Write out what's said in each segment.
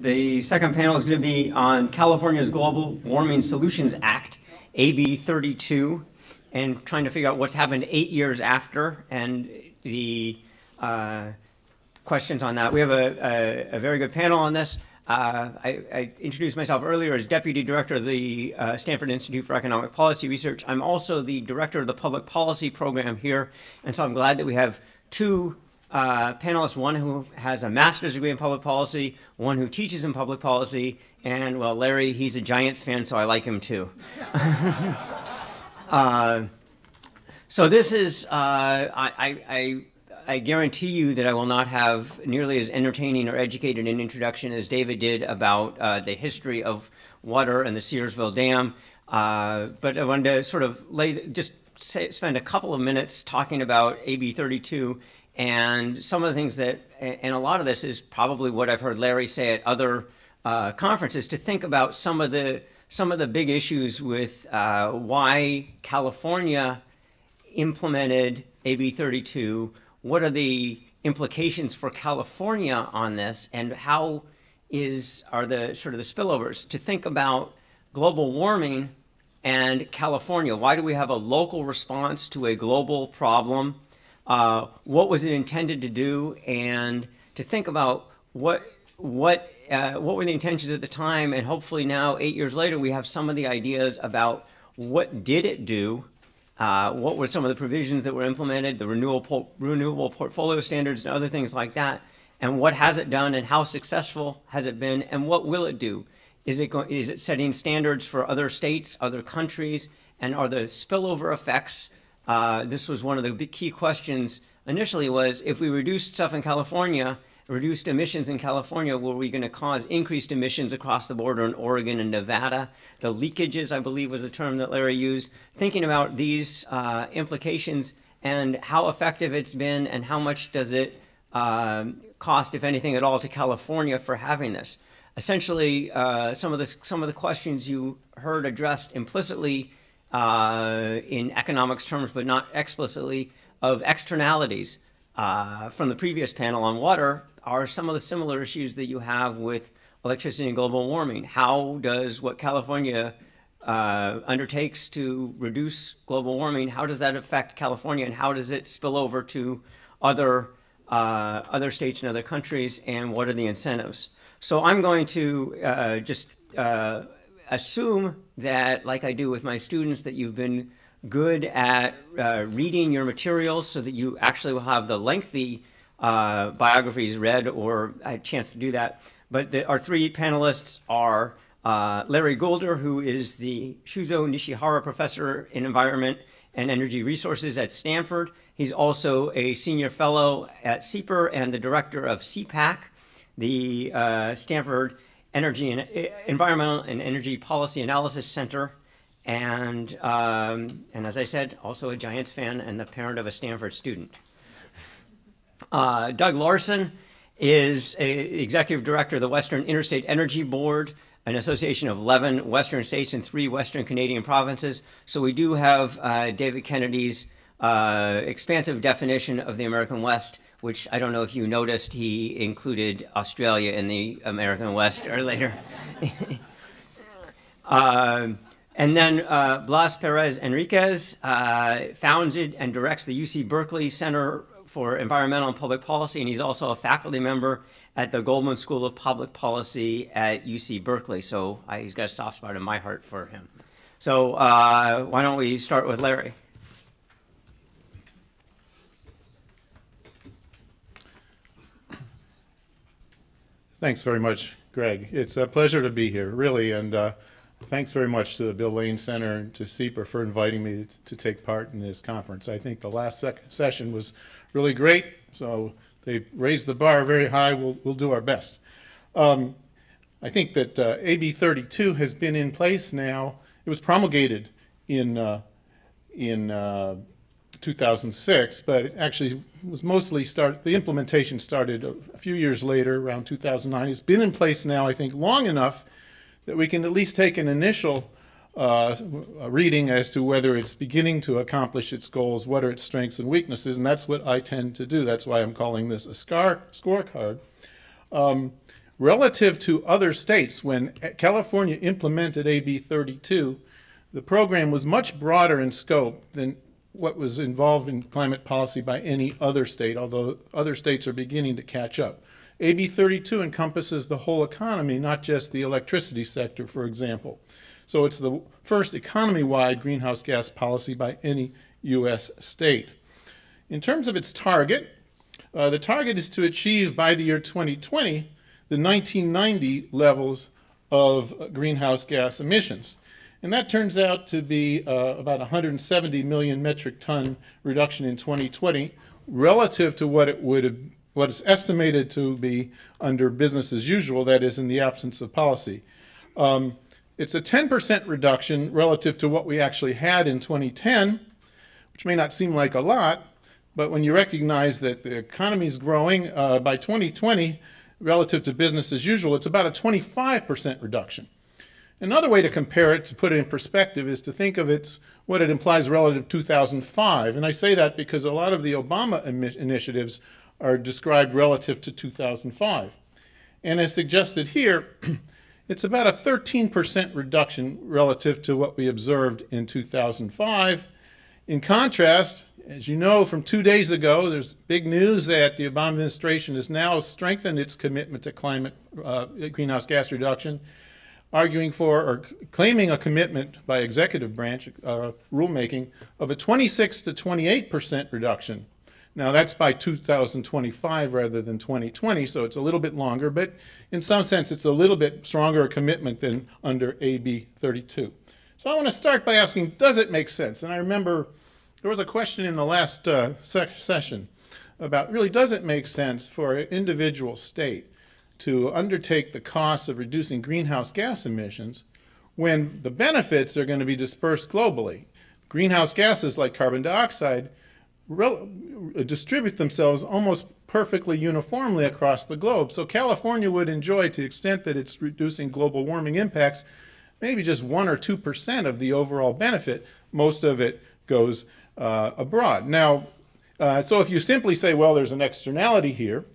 The second panel is going to be on California's Global Warming Solutions Act, AB32, and trying to figure out what's happened 8 years after and the questions on that. We have a very good panel on this. I introduced myself earlier as Deputy Director of the Stanford Institute for Economic Policy Research. I'm also the Director of the Public Policy Program here, and so I'm glad that we have two panelists, one who has a master's degree in public policy, one who teaches in public policy, and, well, Larry, he's a Giants fan, so I like him too. So this is, I guarantee you that I will not have nearly as entertaining or educated an introduction as David did about the history of water and the Searsville Dam. But I wanted to sort of spend a couple of minutes talking about AB 32 and some of the things that, and a lot of this is probably what I've heard Larry say at other conferences, to think about some of the big issues with why California implemented AB 32. What are the implications for California on this, and how are the sort of the spillovers? To think about global warming and California. Why do we have a local response to a global problem? What was it intended to do? And to think about what were the intentions at the time, and hopefully now, 8 years later, we have some of the ideas about what did it do. What were some of the provisions that were implemented, the renewable portfolio standards and other things like that, and what has it done and how successful has it been, and what will it do? Is it setting standards for other states, other countries, and are there spillover effects? This was one of the big key questions initially, was if we reduced stuff in California, reduced emissions in California, were we going to cause increased emissions across the border in Oregon and Nevada? The leakages, I believe, was the term that Larry used. Thinking about these implications and how effective it's been, and how much does it cost, if anything at all, to California for having this. Essentially, some of the questions you heard addressed implicitly in economics terms, but not explicitly, of externalities from the previous panel on water, are some of the similar issues that you have with electricity and global warming. How does what California undertakes to reduce global warming, how does that affect California, and how does it spill over to other states and other countries, and what are the incentives? So I'm going to just assume that, like I do with my students, that you've been good at reading your materials so that you actually will have the lengthy biographies read, or a chance to do that. But our three panelists are Larry Goulder, who is the Shuzo Nishihara Professor in Environment and Energy Resources at Stanford. He's also a senior fellow at SIEPR and the director of SEEPAC, the Stanford Environmental and Energy Policy Analysis Center. And as I said, also a Giants fan and the parent of a Stanford student. Doug Larson is executive director of the Western Interstate Energy Board, an association of 11 Western states and 3 Western Canadian provinces. So we do have David Kennedy's expansive definition of the American West, which I don't know if you noticed, he included Australia in the American West or later. And then Blas, Perez, Henriquez founded and directs the UC Berkeley Center for Environmental and Public Policy, and he's also a faculty member at the Goldman School of Public Policy at UC Berkeley. So he's got a soft spot in my heart for him. So why don't we start with Larry? Thanks very much, Greg. It's a pleasure to be here, really, and thanks very much to the Bill Lane Center and to SIEPR for inviting me to take part in this conference. I think the last session was really great, so they raised the bar very high. We'll do our best. I think that AB 32 has been in place now. It was promulgated in 2006, but it actually was mostly the implementation started a few years later, around 2009. It's been in place now, I think, long enough that we can at least take an initial reading as to whether it's beginning to accomplish its goals, what are its strengths and weaknesses, and that's what I tend to do. That's why I'm calling this a scorecard. relative to other states, when California implemented AB 32, the program was much broader in scope than what was involved in climate policy by any other state, although other states are beginning to catch up. AB 32 encompasses the whole economy, not just the electricity sector, for example. So it's the first economy-wide greenhouse gas policy by any U.S. state. In terms of its target, the target is to achieve by the year 2020 the 1990 levels of greenhouse gas emissions. And that turns out to be about 170 million metric ton reduction in 2020 relative to what is estimated to be under business as usual, that is in the absence of policy. It's a 10% reduction relative to what we actually had in 2010, which may not seem like a lot, but when you recognize that the economy is growing by 2020 relative to business as usual, it's about a 25% reduction. Another way to compare it, to put it in perspective, is to think of what it implies relative to 2005. And I say that because a lot of the Obama initiatives are described relative to 2005. And as suggested here, it's about a 13% reduction relative to what we observed in 2005. In contrast, as you know from 2 days ago, there's big news that the Obama administration has now strengthened its commitment to climate greenhouse gas reduction, arguing for or claiming a commitment by executive branch rulemaking of a 26 to 28% reduction. Now that's by 2025 rather than 2020, so it's a little bit longer, but in some sense it's a little bit stronger a commitment than under AB 32. So I want to start by asking, does it make sense? And I remember there was a question in the last session about really, does it make sense for an individual state to undertake the costs of reducing greenhouse gas emissions when the benefits are going to be dispersed globally? Greenhouse gases like carbon dioxide distribute themselves almost perfectly uniformly across the globe. So California would enjoy, to the extent that it's reducing global warming impacts, maybe just 1 or 2% of the overall benefit. Most of it goes abroad. Now, so if you simply say, well, there's an externality here,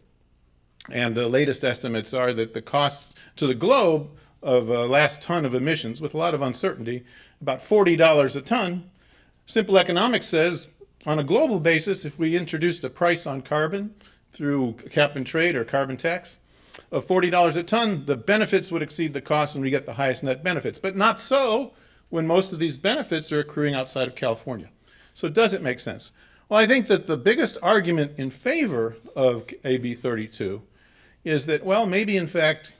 and the latest estimates are that the costs to the globe of a last ton of emissions, with a lot of uncertainty, about $40 a ton. Simple economics says, on a global basis, if we introduced a price on carbon through cap and trade or carbon tax of $40 a ton, the benefits would exceed the costs and we get the highest net benefits. But not so when most of these benefits are accruing outside of California. So does it make sense? Well, I think that the biggest argument in favor of AB 32 is that, well, maybe in fact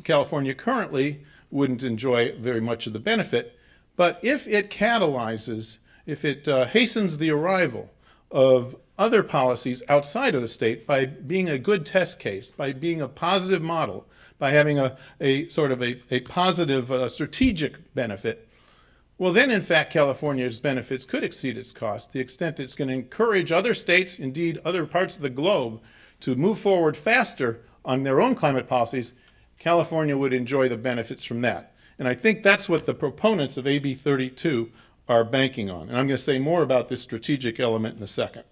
California currently wouldn't enjoy very much of the benefit, but if it catalyzes, if it hastens the arrival of other policies outside of the state by being a good test case, by being a positive model, by having a sort of a positive strategic benefit, well then in fact California's benefits could exceed its cost to the extent that it's going to encourage other states, indeed other parts of the globe, to move forward faster on their own climate policies. California would enjoy the benefits from that. And I think that's what the proponents of AB 32 are banking on. And I'm going to say more about this strategic element in a second.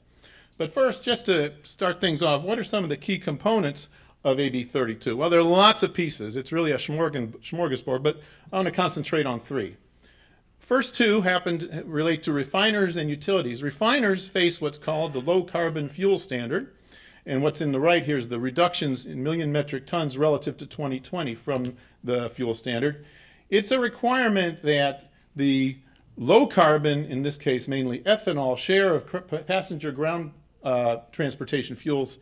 But first, just to start things off, what are some of the key components of AB 32? Well, there are lots of pieces. It's really a smorgasbord, but I want to concentrate on 3. First 2 relate to refiners and utilities. Refiners face what's called the low carbon fuel standard. And what's in the right here is the reductions in million metric tons relative to 2020 from the fuel standard. It's a requirement that the low carbon, in this case mainly ethanol, share of passenger ground transportation fuels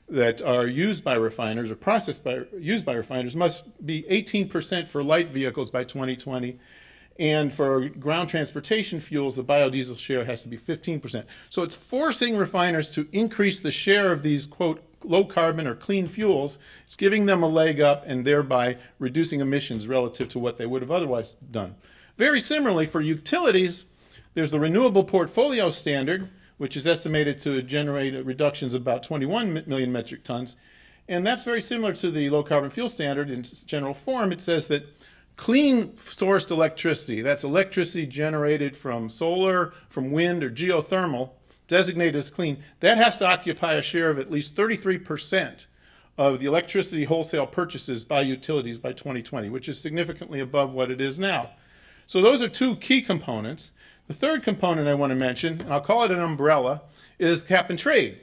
that are used by refiners or used by refiners must be 18% for light vehicles by 2020. And for ground transportation fuels, the biodiesel share has to be 15%. So it's forcing refiners to increase the share of these, quote, low carbon or clean fuels. It's giving them a leg up and thereby reducing emissions relative to what they would have otherwise done. Very similarly, for utilities, there's the Renewable Portfolio Standard, which is estimated to generate reductions of about 21 million metric tons. And that's very similar to the low carbon fuel standard. In its general form, it says that clean sourced electricity, that's electricity generated from solar, from wind, or geothermal, designated as clean, that has to occupy a share of at least 33% of the electricity wholesale purchases by utilities by 2020, which is significantly above what it is now. So those are two key components. The third component I want to mention, and I'll call it an umbrella, is cap and trade.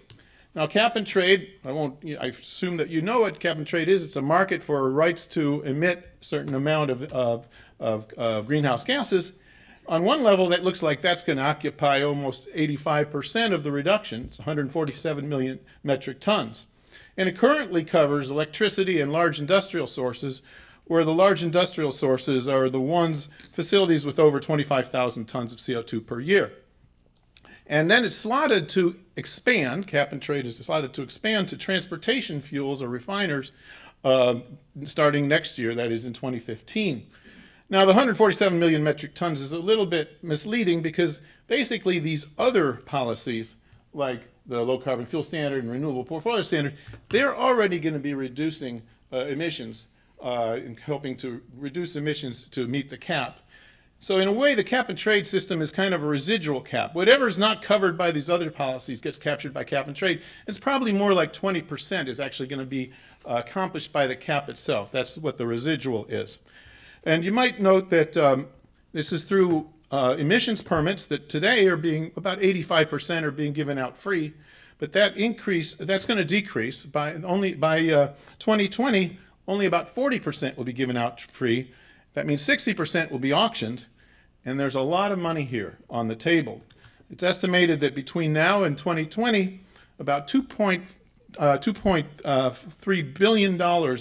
Now, cap and trade, I assume that you know what cap and trade is. It's a market for rights to emit a certain amount of greenhouse gases. On one level, that looks like that's going to occupy almost 85% of the reduction. It's 147 million metric tons. And it currently covers electricity and large industrial sources, where the large industrial sources are the facilities with over 25,000 tons of CO2 per year. And then it's slotted to expand, cap and trade is slotted to expand to transportation fuels or refiners starting next year, that is in 2015. Now, the 147 million metric tons is a little bit misleading because basically these other policies, like the low carbon fuel standard and renewable portfolio standard, they're already going to be reducing emissions and helping to reduce emissions to meet the cap. So in a way, the cap and trade system is kind of a residual cap. Whatever is not covered by these other policies gets captured by cap and trade. It's probably more like 20% is actually going to be accomplished by the cap itself. That's what the residual is. And you might note that this is through emissions permits that today are being, about 85% are being given out free. But that's going to decrease by 2020, only about 40% will be given out free. That means 60% will be auctioned, and there's a lot of money here on the table. It's estimated that between now and 2020, about $2.3 billion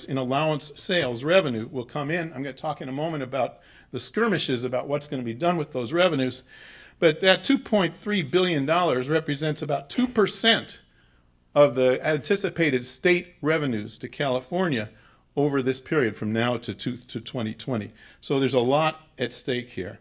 in allowance sales revenue will come in. I'm going to talk in a moment about the skirmishes about what's going to be done with those revenues. But that $2.3 billion represents about 2% of the anticipated state revenues to California over this period from now to 2020. So there's a lot at stake here.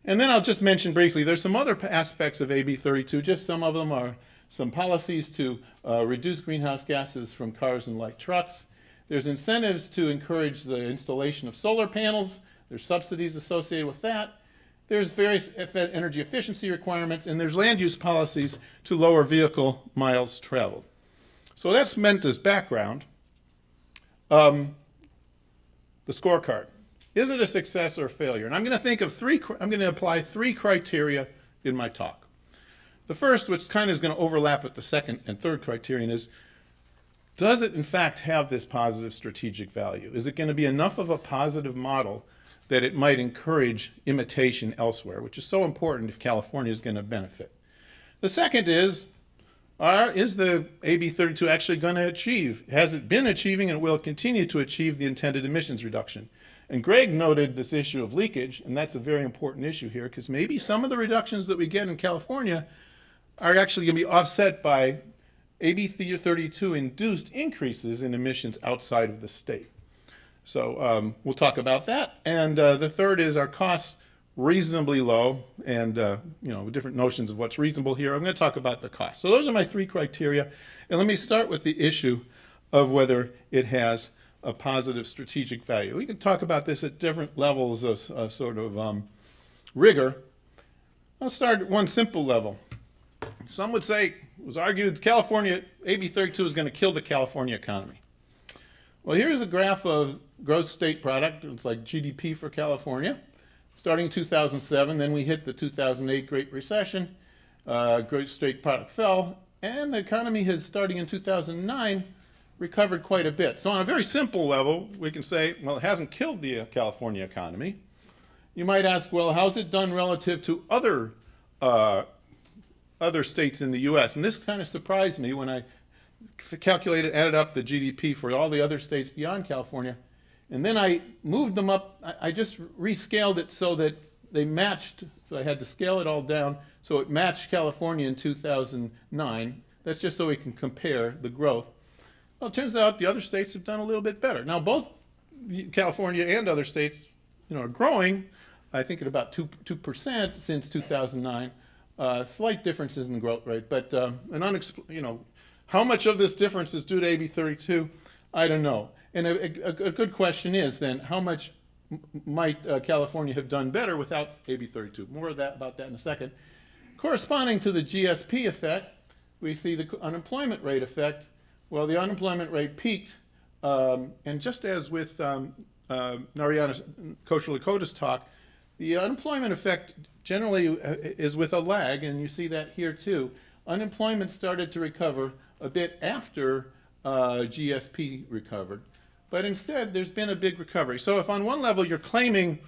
And then I'll just mention briefly, there's some other aspects of AB32, just some of them are some policies to reduce greenhouse gases from cars and light trucks. There's incentives to encourage the installation of solar panels. There's subsidies associated with that. There's various energy efficiency requirements, and there's land use policies to lower vehicle miles traveled. So that's meant as background. The scorecard. Is it a success or a failure? And I'm going to apply three criteria in my talk. The first, which kind of is going to overlap with the second and third criterion, is does it in fact have this positive strategic value? Is it going to be enough of a positive model that it might encourage imitation elsewhere, which is so important if California is going to benefit? The second is the AB32 actually going to achieve, has it been achieving and will continue to achieve the intended emissions reduction? And Greg noted this issue of leakage, and that's a very important issue here because maybe some of the reductions that we get in California are actually going to be offset by AB32 induced increases in emissions outside of the state. So we'll talk about that. And the third is, our costs reasonably low, and different notions of what's reasonable here. I'm going to talk about the cost. So those are my three criteria. And let me start with the issue of whether it has a positive strategic value. We can talk about this at different levels of sort of rigor. I'll start at one simple level. Some would say, it was argued, California, AB32 is going to kill the California economy. Well, here's a graph of gross state product. It's like GDP for California. Starting in 2007, then we hit the 2008 Great Recession. Gross state product fell, and the economy has, starting in 2009, recovered quite a bit. So on a very simple level, we can say, well, it hasn't killed the California economy. You might ask, well, how's it done relative to other states in the U.S.? And this kind of surprised me when I added up the GDP for all the other states beyond California. And then I moved them up. I just rescaled it so that they matched. So I had to scale it all down so it matched California in 2009. That's just so we can compare the growth. Well, it turns out the other states have done a little bit better. Now, both California and other states, are growing, I think, at about 2% since 2009. Slight differences in the growth rate, but how much of this difference is due to AB32? I don't know. And a good question is then, how much might California have done better without AB32? More about that in a second. Corresponding to the GSP effect, we see the unemployment rate effect, Well, the unemployment rate peaked, and just as with Narayana Kocherlakota's talk, the unemployment effect generally is with a lag, and you see that here too. Unemployment started to recover a bit after GSP recovered, but instead there's been a big recovery. So if on one level you're claiming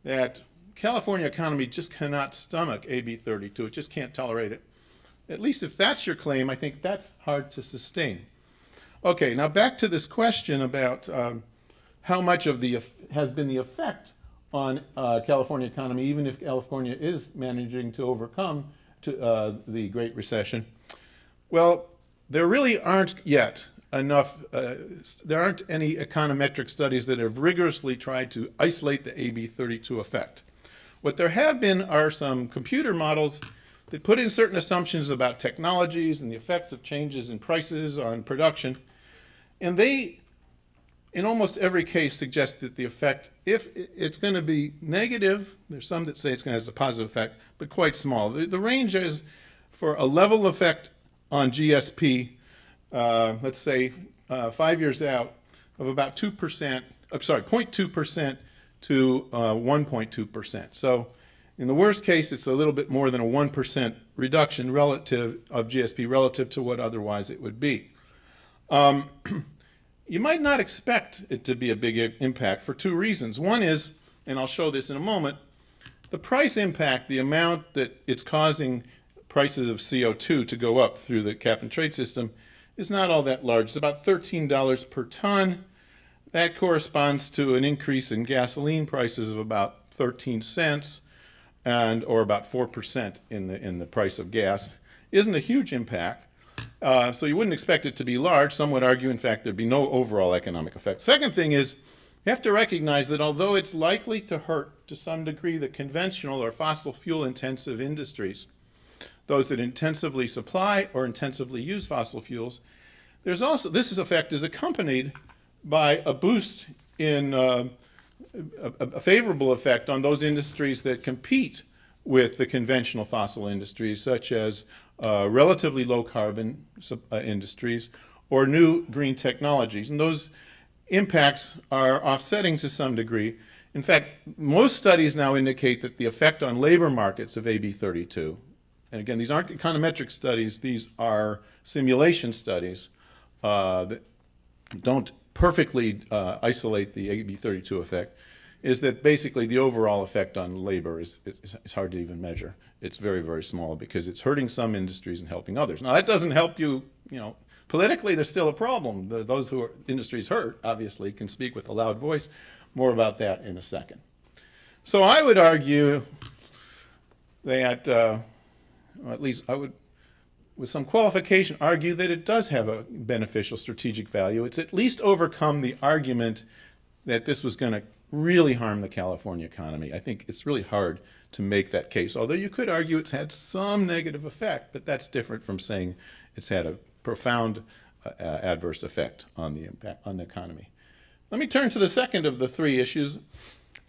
that California economy just cannot stomach AB32, it just can't tolerate it, at least if that's your claim, I think that's hard to sustain. Okay, now back to this question about how much of has been the effect on California economy, even if California is managing to overcome the Great Recession. Well, there really aren't yet enough, there aren't any econometric studies that have rigorously tried to isolate the AB32 effect. What there have been are some computer models that put in certain assumptions about technologies and the effects of changes in prices on production. And they, in almost every case, suggest that the effect, if it's going to be negative, there's some that say it's going to have a positive effect, but quite small. The range is for a level effect on GSP, let's say 5 years out, of about 2%, I'm sorry, 0.2% to 1.2%. So in the worst case, it's a little bit more than a 1% reduction relative of GSP relative to what otherwise it would be. You might not expect it to be a big impact for two reasons. One is, and I'll show this in a moment, the price impact, the amount that it's causing prices of CO2 to go up through the cap and trade system, is not all that large. It's about $13 per ton. That corresponds to an increase in gasoline prices of about 13 cents, or about 4% in the price of gas. Isn't a huge impact. So you wouldn't expect it to be large. Some would argue, in fact, there'd be no overall economic effect. Second thing is, you have to recognize that although it's likely to hurt to some degree the conventional or fossil fuel intensive industries, those that intensively supply or intensively use fossil fuels, there's also, this effect is accompanied by a boost in a favorable effect on those industries that compete with the conventional fossil industries, such as relatively low carbon industries or new green technologies. And those impacts are offsetting to some degree. In fact, most studies now indicate that the effect on labor markets of AB32, and again, these aren't econometric studies, these are simulation studies that don't perfectly isolate the AB32 effect, is that basically the overall effect on labor is hard to even measure. It's very, very small because it's hurting some industries and helping others. Now that doesn't help you, politically there's still a problem. Those who are industries hurt, obviously, can speak with a loud voice. More about that in a second. So I would argue that, or at least I would, with some qualification, argue that it does have a beneficial strategic value. It's at least overcome the argument that this was going to really harm the California economy. I think it's really hard to make that case, although you could argue it's had some negative effect, but that's different from saying it's had a profound adverse effect on the impact on the economy. Let me turn to the second of the three issues.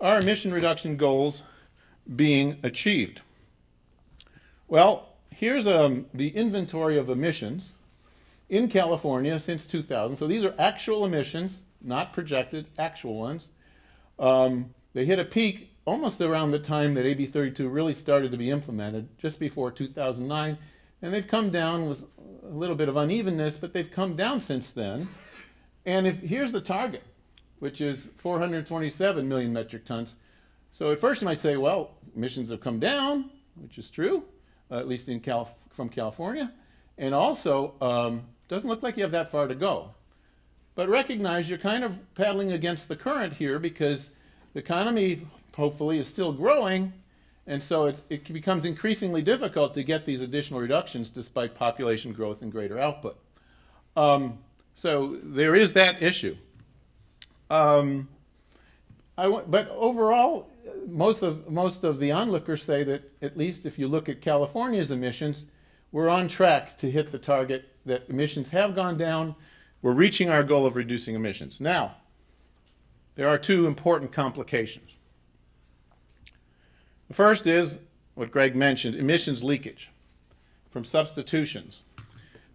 Are emission reduction goals being achieved? Well, here's the inventory of emissions in California since 2000. So these are actual emissions, not projected, actual ones. They hit a peak almost around the time that AB32 really started to be implemented, just before 2009. And they've come down with a little bit of unevenness, but they've come down since then. And here's the target, which is 427 million metric tons. So at first you might say, well, emissions have come down, which is true, at least from California. And also, doesn't look like you have that far to go. But recognize you're kind of paddling against the current here because the economy, hopefully, is still growing. And so it becomes increasingly difficult to get these additional reductions despite population growth and greater output. So there is that issue. But overall, most of the onlookers say that, at least if you look at California's emissions, we're on track to hit the target, that emissions have gone down. We're reaching our goal of reducing emissions. Now, there are two important complications. The first is what Greg mentioned, emissions leakage from substitutions.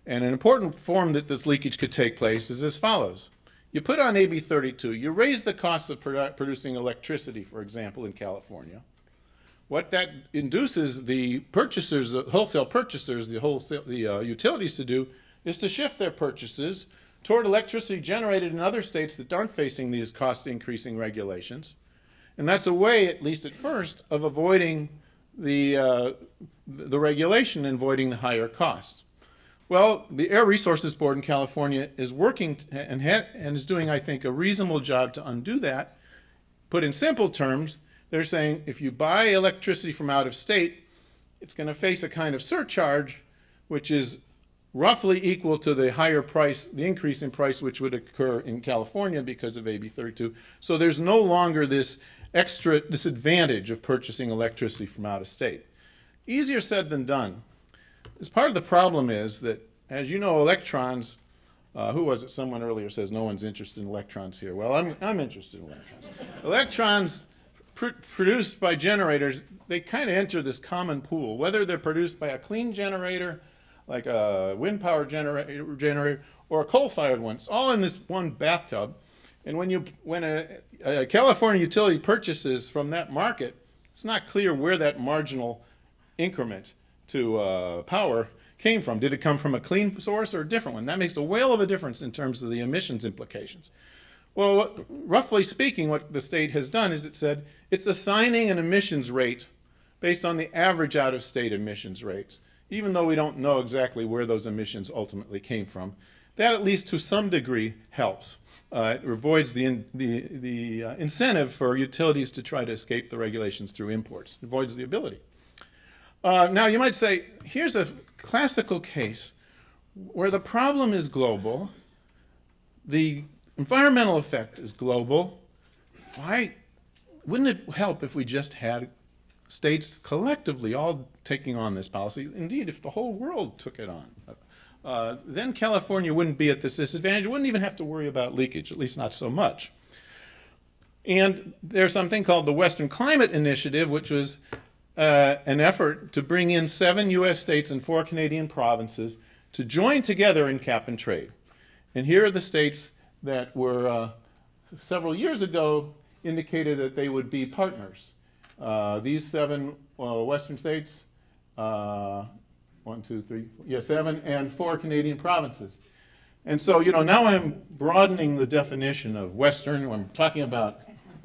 And an important form that this leakage could take place is as follows. You put on AB32, you raise the cost of producing electricity, for example, in California. What that induces the purchasers, the wholesale purchasers, the utilities to do is to shift their purchases toward electricity generated in other states that aren't facing these cost increasing regulations. And that's a way, at least at first, of avoiding the regulation and avoiding the higher costs. Well, the Air Resources Board in California is working and is doing, I think, a reasonable job to undo that. Put in simple terms, they're saying if you buy electricity from out of state, it's going to face a kind of surcharge, which is roughly equal to the higher price, the increase in price which would occur in California because of AB32. So there's no longer this extra disadvantage of purchasing electricity from out of state. Easier said than done. As part of the problem is that, as you know, electrons, who was it? Someone earlier says no one's interested in electrons here. Well, I'm interested in electrons. Electrons produced by generators, they kind of enter this common pool, whether they're produced by a clean generator, like a wind power generator, or a coal-fired one. It's all in this one bathtub. And when a California utility purchases from that market, it's not clear where that marginal increment to power came from. Did it come from a clean source or a different one? That makes a whale of a difference in terms of the emissions implications. Well, roughly speaking, what the state has done is it said it's assigning an emissions rate based on the average out-of-state emissions rates, even though we don't know exactly where those emissions ultimately came from. That, at least to some degree, helps. It avoids the incentive for utilities to try to escape the regulations through imports. It avoids the ability. Now, you might say, here's a classical case where the problem is global, the environmental effect is global. Why wouldn't it help if we just had states collectively all taking on this policy? Indeed, if the whole world took it on, then California wouldn't be at this disadvantage. Wouldn't even have to worry about leakage, at least not so much. And there's something called the Western Climate Initiative, which was an effort to bring in 7 U.S. states and 4 Canadian provinces to join together in cap and trade. And here are the states that were, several years ago, indicated that they would be partners. These 7 Western states, 1, 2, 3, 4, 7, and 4 Canadian provinces. And so, now I'm broadening the definition of Western. I'm talking about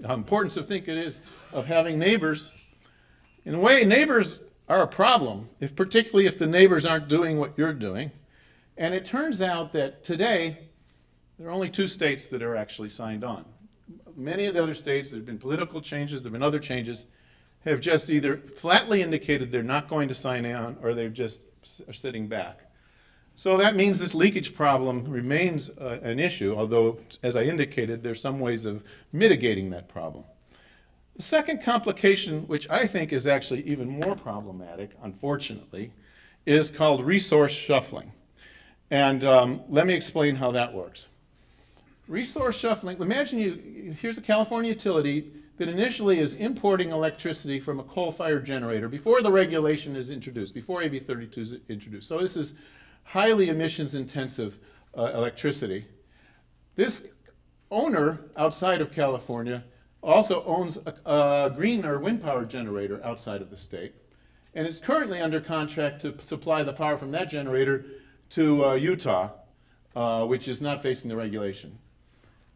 how important I think it is of having neighbors. In a way, neighbors are a problem, particularly if the neighbors aren't doing what you're doing. And it turns out that today, there are only 2 states that are actually signed on. Many of the other states, there have been political changes, there have been other changes, have just either flatly indicated they're not going to sign on or they just are sitting back. So that means this leakage problem remains an issue, although, as I indicated, there's some ways of mitigating that problem. The second complication, which I think is actually even more problematic, unfortunately, is called resource shuffling. And let me explain how that works. Resource shuffling, imagine here's a California utility that initially is importing electricity from a coal-fired generator before the regulation is introduced, before AB32 is introduced. So this is highly emissions-intensive electricity. This owner outside of California also owns a green or wind power generator outside of the state, and is currently under contract to supply the power from that generator to Utah, which is not facing the regulation.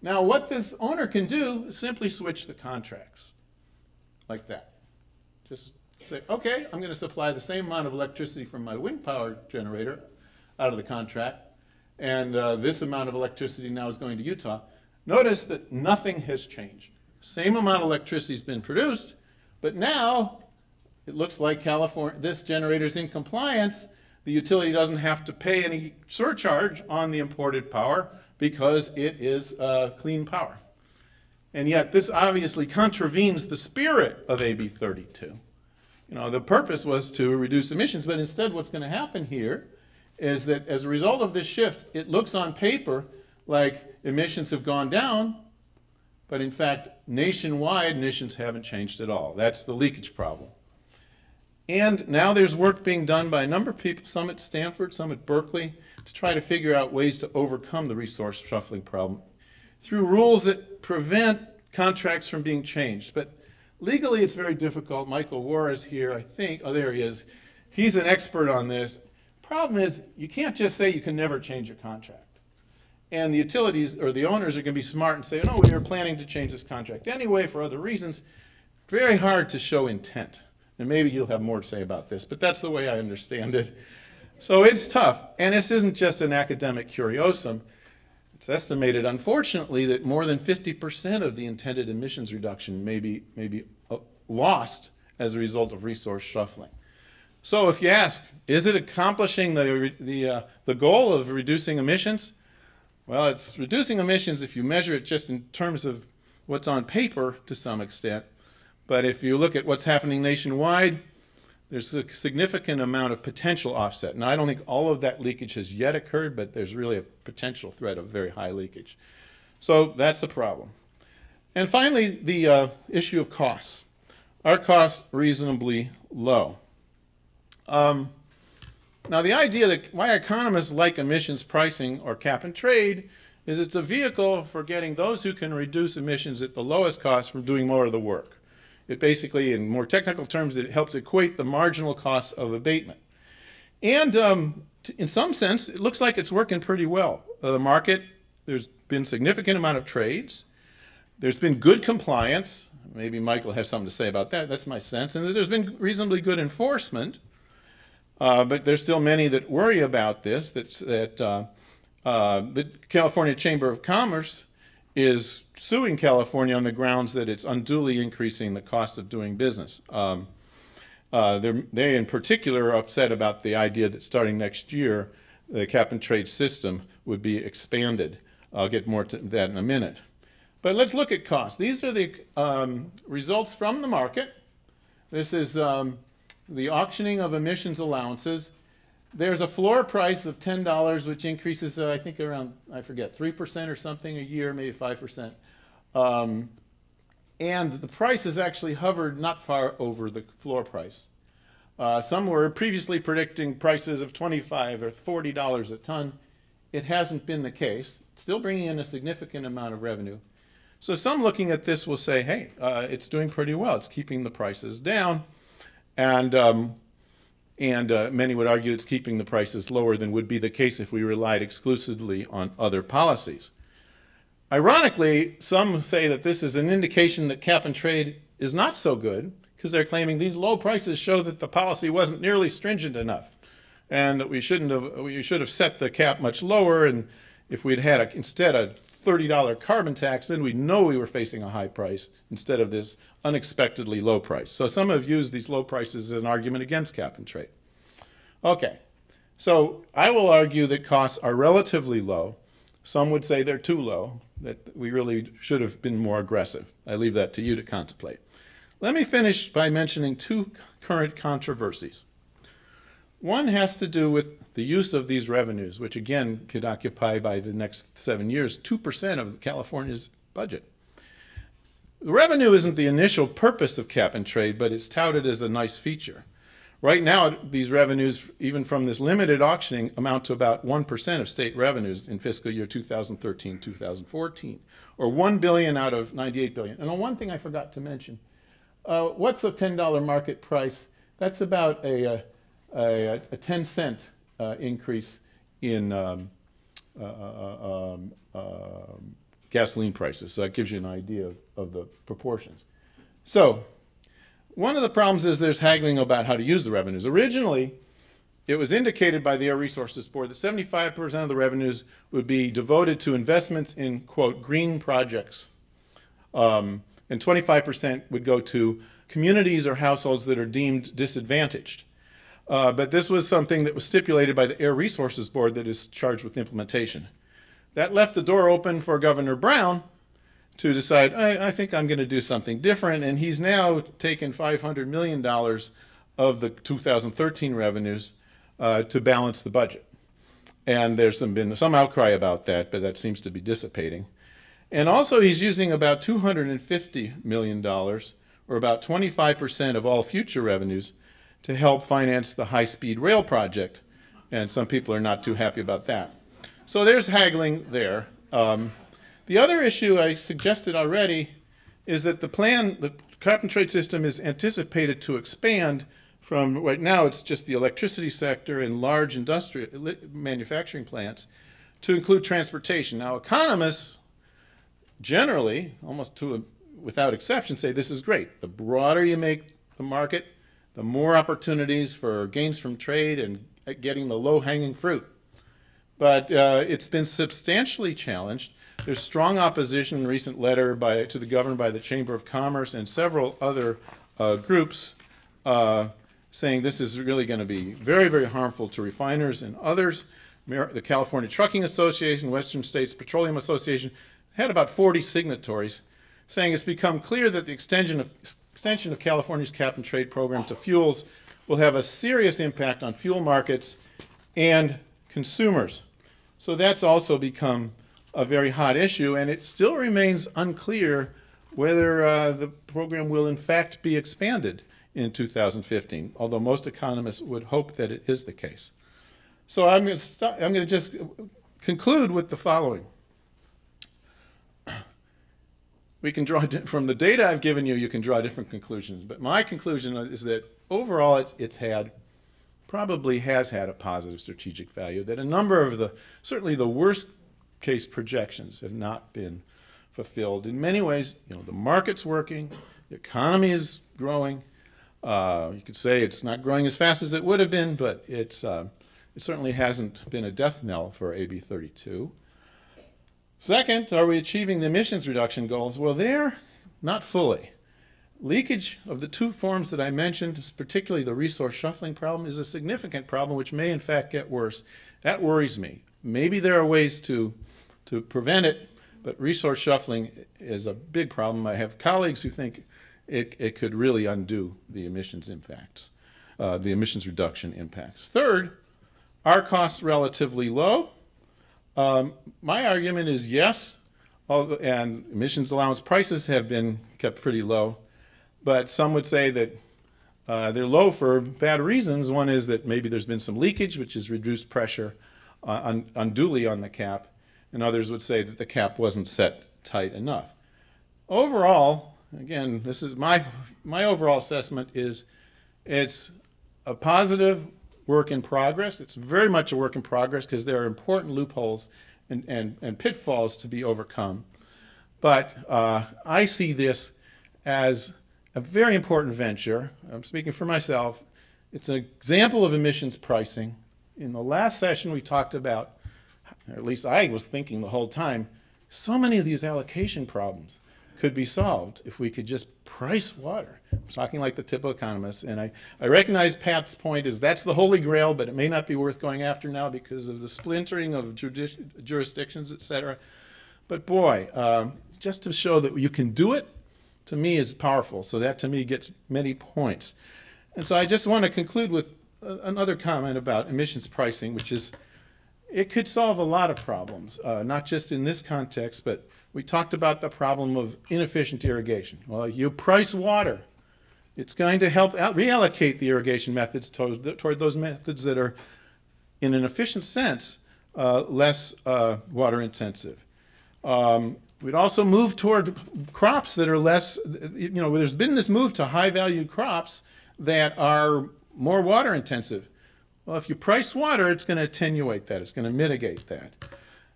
Now, what this owner can do is simply switch the contracts, like that. Just say, okay, I'm going to supply the same amount of electricity from my wind power generator out of the contract, and this amount of electricity now is going to Utah. Notice that nothing has changed. Same amount of electricity has been produced, but now it looks like this generator is in compliance. The utility doesn't have to pay any surcharge on the imported power because it is clean power. And yet this obviously contravenes the spirit of AB32. The purpose was to reduce emissions, but instead what's going to happen here is that as a result of this shift, it looks on paper like emissions have gone down, but in fact, nationwide emissions haven't changed at all. That's the leakage problem. And now there's work being done by a number of people, some at Stanford, some at Berkeley, to try to figure out ways to overcome the resource shuffling problem through rules that prevent contracts from being changed. But legally, it's very difficult. Michael Warr is here, I think. Oh, there he is. He's an expert on this. Problem is, you can't just say you can never change a contract. And the utilities or the owners are going to be smart and say, no, we were planning to change this contract anyway for other reasons. Very hard to show intent. And maybe you'll have more to say about this, but that's the way I understand it. So it's tough. And this isn't just an academic curiosum. It's estimated, unfortunately, that more than 50% of the intended emissions reduction may be lost as a result of resource shuffling. So if you ask, is it accomplishing the goal of reducing emissions? Well, it's reducing emissions if you measure it just in terms of what's on paper to some extent. But if you look at what's happening nationwide, there's a significant amount of potential offset. Now, I don't think all of that leakage has yet occurred, but there's really a potential threat of very high leakage. So that's a problem. And finally, the issue of costs. Are costs reasonably low? Now, the idea that why economists like emissions pricing or cap and trade is it's a vehicle for getting those who can reduce emissions at the lowest cost from doing more of the work. It basically, in more technical terms, it helps equate the marginal cost of abatement. And in some sense, it looks like it's working pretty well. The market, there's been significant amount of trades. There's been good compliance. Maybe Mike will have something to say about that. That's my sense. And there's been reasonably good enforcement. But there's still many that worry about this, that the California Chamber of Commerce is suing California on the grounds that it's unduly increasing the cost of doing business. They in particular are upset about the idea that starting next year, the cap and trade system would be expanded. I'll get more to that in a minute. But let's look at costs. These are the results from the market. This is the auctioning of emissions allowances. There's a floor price of $10, which increases, I think, around, I forget, 3% or something a year, maybe 5%. And the price has actually hovered not far over the floor price. Some were previously predicting prices of $25 or $40 a ton. It hasn't been the case. It's still bringing in a significant amount of revenue. So some looking at this will say, hey, it's doing pretty well. It's keeping the prices down. And many would argue it's keeping the prices lower than would be the case if we relied exclusively on other policies. Ironically, some say that this is an indication that cap and trade is not so good because they're claiming these low prices show that the policy wasn't nearly stringent enough and that we should have set the cap much lower, and if we'd had instead a $30 carbon tax, then we'd know we were facing a high price instead of this unexpectedly low price. So some have used these low prices as an argument against cap and trade. Okay, so I will argue that costs are relatively low. Some would say they're too low, that we really should have been more aggressive. I leave that to you to contemplate. Let me finish by mentioning two current controversies. One has to do with the use of these revenues, which again could occupy by the next 7 years 2% of California's budget. The revenue isn't the initial purpose of cap and trade, but it's touted as a nice feature. Right now, these revenues, even from this limited auctioning, amount to about 1% of state revenues in fiscal year 2013-2014, or $1 billion out of $98 billion. And one thing I forgot to mention, what's a $10 market price? That's about a 10-cent increase in gasoline prices. So that gives you an idea of the proportions. So one of the problems is there's haggling about how to use the revenues. Originally, it was indicated by the Air Resources Board that 75% of the revenues would be devoted to investments in, quote, green projects. And 25% would go to communities or households that are deemed disadvantaged. But this was something that was stipulated by the Air Resources Board that is charged with implementation. That left the door open for Governor Brown to decide, I think I'm going to do something different, and he's now taken $500 million of the 2013 revenues to balance the budget. And there's been some outcry about that, but that seems to be dissipating. And also he's using about $250 million, or about 25% of all future revenues, to help finance the high-speed rail project. And some people are not too happy about that. So there's haggling there. The other issue I suggested already is that the cap and trade system is anticipated to expand from, right now it's just the electricity sector and large industrial manufacturing plants, to include transportation. Now economists generally, almost without exception, say this is great. The broader you make the market, the more opportunities for gains from trade and getting the low-hanging fruit. But it's been substantially challenged. There's strong opposition in a recent letter to the governor by the Chamber of Commerce and several other groups saying this is really going to be very, very harmful to refiners and others. The California Trucking Association, Western States Petroleum Association had about 40 signatories saying it's become clear that the extension of California's cap and trade program to fuels will have a serious impact on fuel markets and consumers. So that's also become a very hot issue, and it still remains unclear whether the program will in fact be expanded in 2015, although most economists would hope that it is the case. So I'm going to just conclude with the following. We can draw, from the data I've given you, you can draw different conclusions, but my conclusion is that overall probably has had a positive strategic value, that a number of certainly the worst case projections have not been fulfilled. In many ways, the market's working, the economy is growing. You could say it's not growing as fast as it would have been, but it certainly hasn't been a death knell for AB32. Second, are we achieving the emissions reduction goals? Well, they're not fully. Leakage of the two forms that I mentioned, particularly the resource shuffling problem, is a significant problem which may in fact get worse. That worries me. Maybe there are ways to prevent it, but resource shuffling is a big problem. I have colleagues who think it could really undo the emissions impacts, the emissions reduction impacts. Third, are costs relatively low? My argument is yes, and emissions allowance prices have been kept pretty low, but some would say that they're low for bad reasons. One is that maybe there's been some leakage, which has reduced pressure unduly on the cap, and others would say that the cap wasn't set tight enough. Overall, again, this is my overall assessment is it's a positive work in progress. It's very much a work in progress because there are important loopholes and pitfalls to be overcome. But I see this as a very important venture. I'm speaking for myself. It's an example of emissions pricing. In the last session we talked about, or at least I was thinking the whole time, so many of these allocation problems could be solved if we could just price water. I'm talking like the typical economist, and I recognize Pat's point is that's the holy grail, but it may not be worth going after now because of the splintering of jurisdictions, et cetera. But boy, just to show that you can do it, to me is powerful. So that to me gets many points. And so I just want to conclude with another comment about emissions pricing, which is it could solve a lot of problems, not just in this context, but we talked about the problem of inefficient irrigation. Well, you price water. It's going to help reallocate the irrigation methods toward those methods that are, in an efficient sense, less water intensive. We'd also move toward crops that are less, there's been this move to high value crops that are more water intensive. Well, if you price water, it's going to attenuate that. It's going to mitigate that.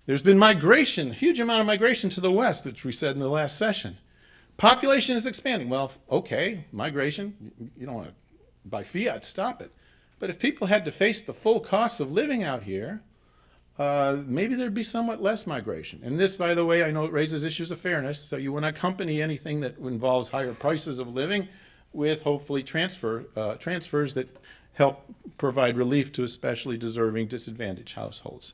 There's been migration, huge amount of migration to the west, which we said in the last session. Population is expanding. Well, okay, migration, you don't want to, by fiat, stop it. But if people had to face the full costs of living out here, maybe there'd be somewhat less migration. And this, by the way, I know it raises issues of fairness, so you want to accompany anything that involves higher prices of living with hopefully transfers that help provide relief to especially deserving disadvantaged households.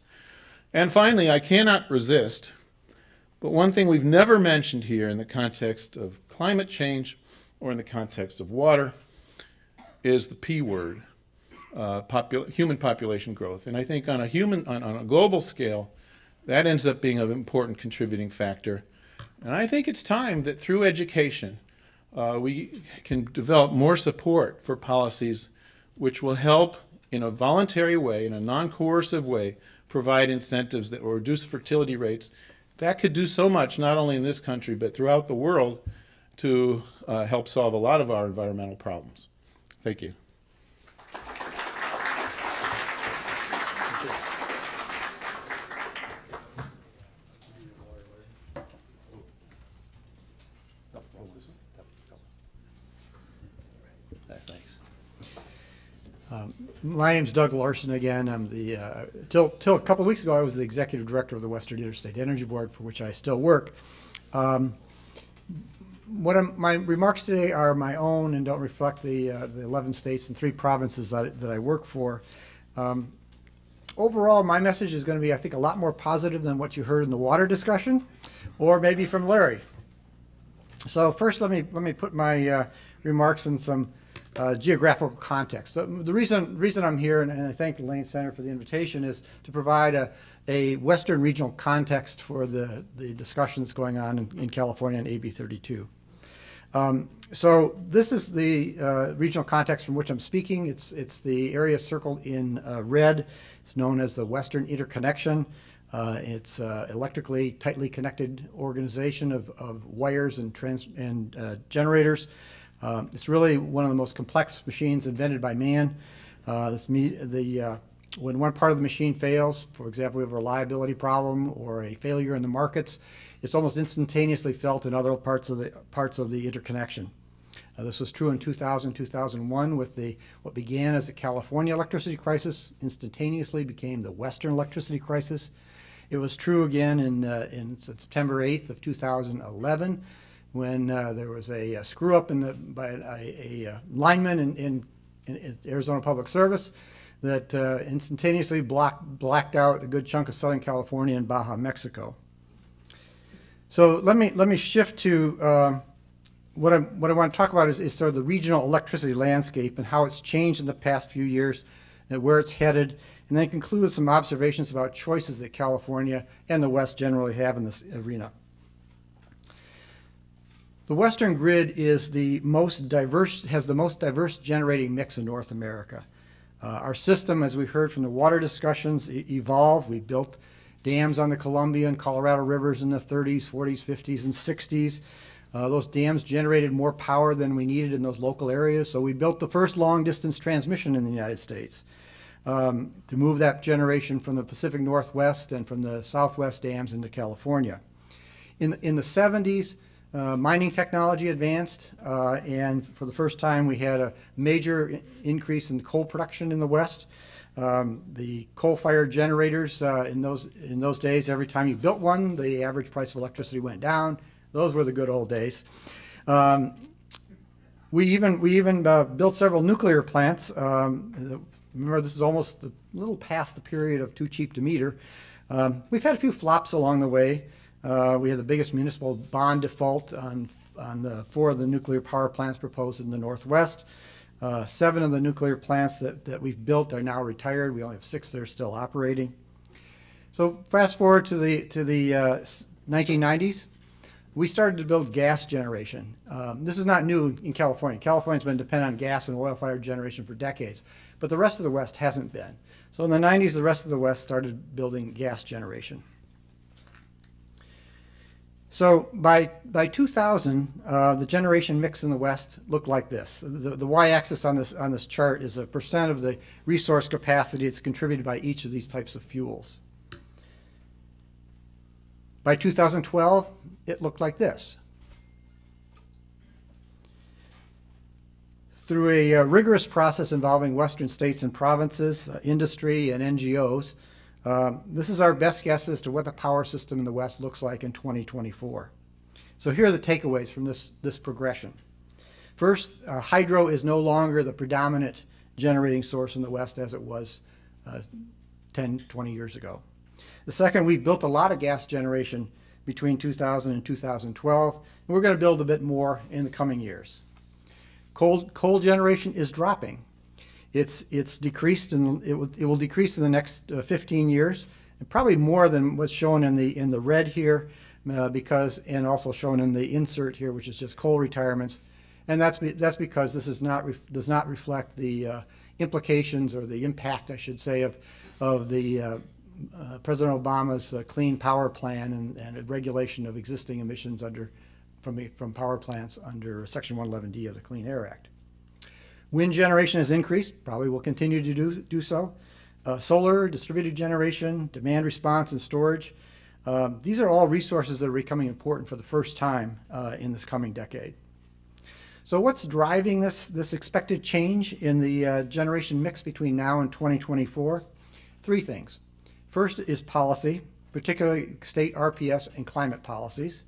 And finally, I cannot resist, but one thing we've never mentioned here in the context of climate change or in the context of water is the P word, human population growth. And I think on a global scale, that ends up being an important contributing factor. And I think it's time that through education, we can develop more support for policies which will help in a voluntary way, in a non-coercive way, provide incentives that will reduce fertility rates. That could do so much, not only in this country, but throughout the world, to help solve a lot of our environmental problems. Thank you. My name's Doug Larson again. I'm the, till a couple of weeks ago, I was the executive director of the Western Interstate Energy Board, for which I still work. My remarks today are my own and don't reflect the 11 states and 3 provinces that I work for. Overall, my message is going to be, I think, a lot more positive than what you heard in the water discussion, or maybe from Larry. So first, let me put my remarks in some geographical context. The reason I'm here, and I thank the Lane Center for the invitation, is to provide a Western regional context for the discussion that's going on in California on AB32. So this is the regional context from which I'm speaking. It's the area circled in red. It's known as the Western Interconnection. It's electrically tightly connected organization of wires and generators. It's really one of the most complex machines invented by man. When one part of the machine fails, for example, we have a reliability problem or a failure in the markets, it's almost instantaneously felt in other parts of the interconnection. This was true in 2000, 2001 with what began as the California electricity crisis instantaneously became the Western electricity crisis. It was true again in September 8th of 2011 when there was a screw up by a lineman in Arizona Public Service that instantaneously blacked out a good chunk of Southern California and Baja, Mexico. So let me shift to what I want to talk about is sort of the regional electricity landscape and how it's changed in the past few years and where it's headed, and then conclude with some observations about choices that California and the West generally have in this arena. The Western grid is has the most diverse generating mix in North America. Our system, as we heard from the water discussions, evolved. We built dams on the Columbia and Colorado rivers in the 30s, 40s, 50s, and 60s. Those dams generated more power than we needed in those local areas, so we built the first long-distance transmission in the United States to move that generation from the Pacific Northwest and from the Southwest dams into California. In the 70s, mining technology advanced, and for the first time we had a major increase in coal production in the West. The coal-fired generators in those days, every time you built one, the average price of electricity went down. Those were the good old days. We even built several nuclear plants. Remember, this is almost a little past the period of too cheap to meter. We've had a few flops along the way. We had the biggest municipal bond default on 4 of the nuclear power plants proposed in the Northwest. 7 of the nuclear plants that we've built are now retired. We only have 6 that are still operating. So fast forward to the 1990s. We started to build gas generation. This is not new in California. California's been dependent on gas and oil-fired generation for decades, but the rest of the West hasn't been. So in the 90s, the rest of the West started building gas generation. So by 2000, the generation mix in the West looked like this. The y-axis on this chart is a percent of the resource capacity that's contributed by each of these types of fuels. By 2012, it looked like this. Through a rigorous process involving Western states and provinces, industry, and NGOs, this is our best guess as to what the power system in the West looks like in 2024. So here are the takeaways from this progression. First, hydro is no longer the predominant generating source in the West as it was 10, 20 years ago. The second, we've built a lot of gas generation between 2000 and 2012, and we're going to build a bit more in the coming years. Coal generation is dropping. It's decreased, and it will decrease in the next 15 years, and probably more than what's shown in the red here, and also shown in the insert here, which is just coal retirements, And that's because this does not reflect the implications or the impact, I should say, of the President Obama's Clean Power Plan and regulation of existing emissions from power plants under Section 111D of the Clean Air Act. Wind generation has increased, probably will continue to do so. Solar, distributed generation, demand response, and storage. These are all resources that are becoming important for the first time in this coming decade. So what's driving this expected change in the generation mix between now and 2024? Three things. First is policy, particularly state RPS and climate policies.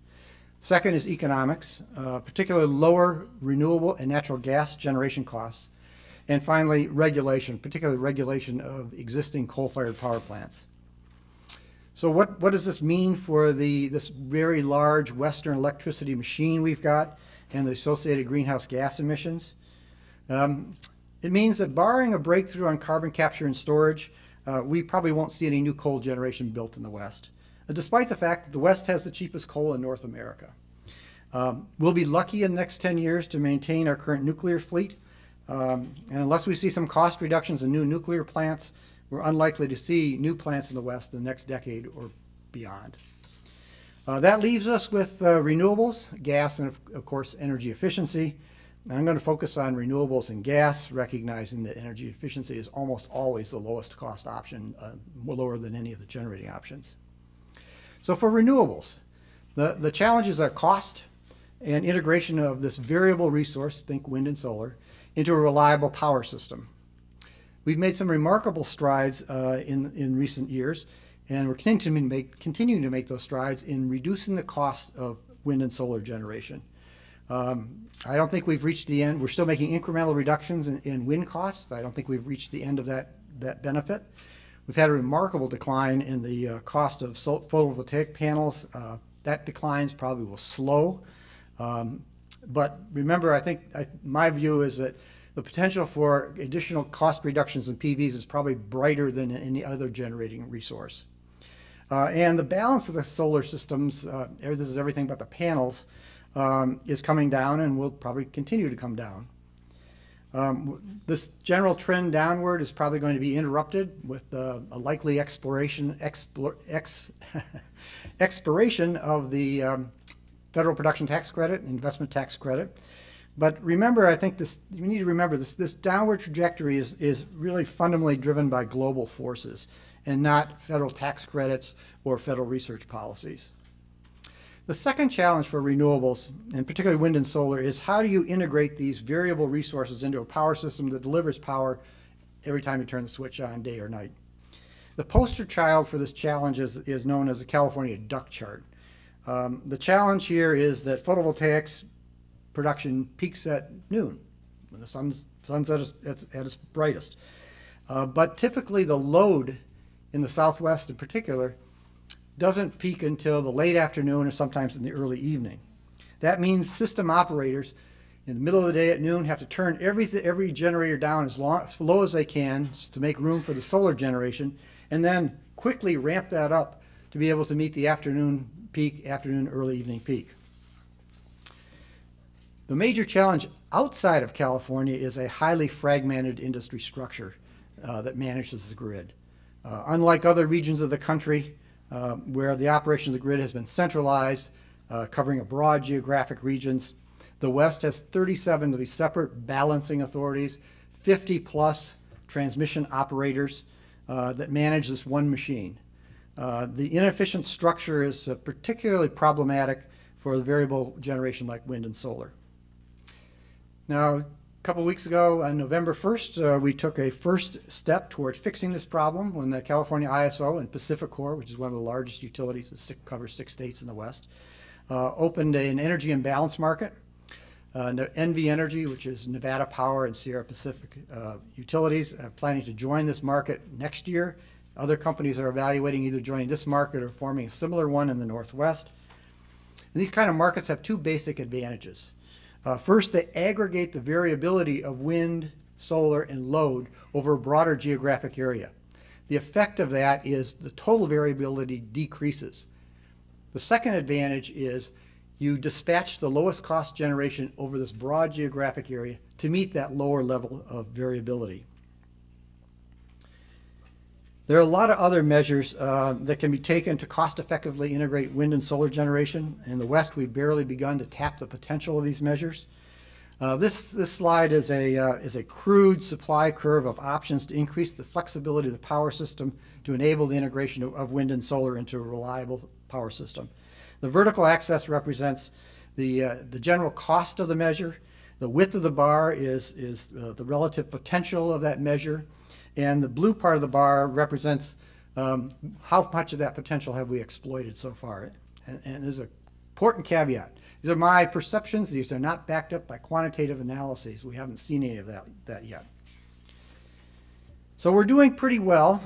Second is economics, particularly lower renewable and natural gas generation costs. And finally, regulation, particularly regulation of existing coal-fired power plants. So what does this mean for this very large Western electricity machine we've got and the associated greenhouse gas emissions? It means that barring a breakthrough on carbon capture and storage, we probably won't see any new coal generation built in the West, despite the fact that the West has the cheapest coal in North America. We'll be lucky in the next 10 years to maintain our current nuclear fleet, and unless we see some cost reductions in new nuclear plants, we're unlikely to see new plants in the West in the next decade or beyond. That leaves us with renewables, gas, and of course energy efficiency. And I'm going to focus on renewables and gas, recognizing that energy efficiency is almost always the lowest cost option, lower than any of the generating options. So for renewables, the challenges are cost and integration of this variable resource, think wind and solar, into a reliable power system. We've made some remarkable strides in recent years, and we're continuing to make those strides in reducing the cost of wind and solar generation. I don't think we've reached the end. We're still making incremental reductions in wind costs. I don't think we've reached the end of that benefit. We've had a remarkable decline in the cost of photovoltaic panels. That decline probably will slow. But remember, I think my view is that the potential for additional cost reductions in PVs is probably brighter than any other generating resource. And the balance of the solar systems, this is everything but the panels, is coming down and will probably continue to come down. This general trend downward is probably going to be interrupted with a likely expiration of the federal production tax credit, investment tax credit. But remember, I think you need to remember this downward trajectory is really fundamentally driven by global forces and not federal tax credits or federal research policies. The second challenge for renewables, and particularly wind and solar, is how do you integrate these variable resources into a power system that delivers power every time you turn the switch on, day or night? The poster child for this challenge is known as the California duck chart. The challenge here is that photovoltaics production peaks at noon, when the sun's at its brightest. But typically the load in the Southwest in particular doesn't peak until the late afternoon or sometimes in the early evening. That means system operators in the middle of the day at noon have to turn every generator down as low as they can to make room for the solar generation, and then quickly ramp that up to be able to meet the afternoon peak, early evening peak. The major challenge outside of California is a highly fragmented industry structure that manages the grid. Unlike other regions of the country where the operation of the grid has been centralized, covering a broad geographic regions, the West has 37 of these separate balancing authorities, 50 plus transmission operators that manage this one machine. The inefficient structure is particularly problematic for the variable generation like wind and solar. Now, a couple of weeks ago, on November 1st, we took a first step toward fixing this problem when the California ISO and Pacific, which is one of the largest utilities that covers 6 states in the West, opened an energy imbalance market. NV Energy, which is Nevada Power and Sierra Pacific utilities, are planning to join this market next year. Other companies are evaluating either joining this market or forming a similar one in the Northwest. And these kind of markets have two basic advantages. First, they aggregate the variability of wind, solar, and load over a broader geographic area. The effect of that is the total variability decreases. The second advantage is you dispatch the lowest cost generation over this broad geographic area to meet that lower level of variability. There are a lot of other measures that can be taken to cost effectively integrate wind and solar generation. In the West, we've barely begun to tap the potential of these measures. This slide is a crude supply curve of options to increase the flexibility of the power system to enable the integration of wind and solar into a reliable power system. The vertical axis represents the general cost of the measure. The width of the bar is the relative potential of that measure. And the blue part of the bar represents how much of that potential have we exploited so far. And there's an important caveat. These are my perceptions. These are not backed up by quantitative analyses. We haven't seen any of that yet. So we're doing pretty well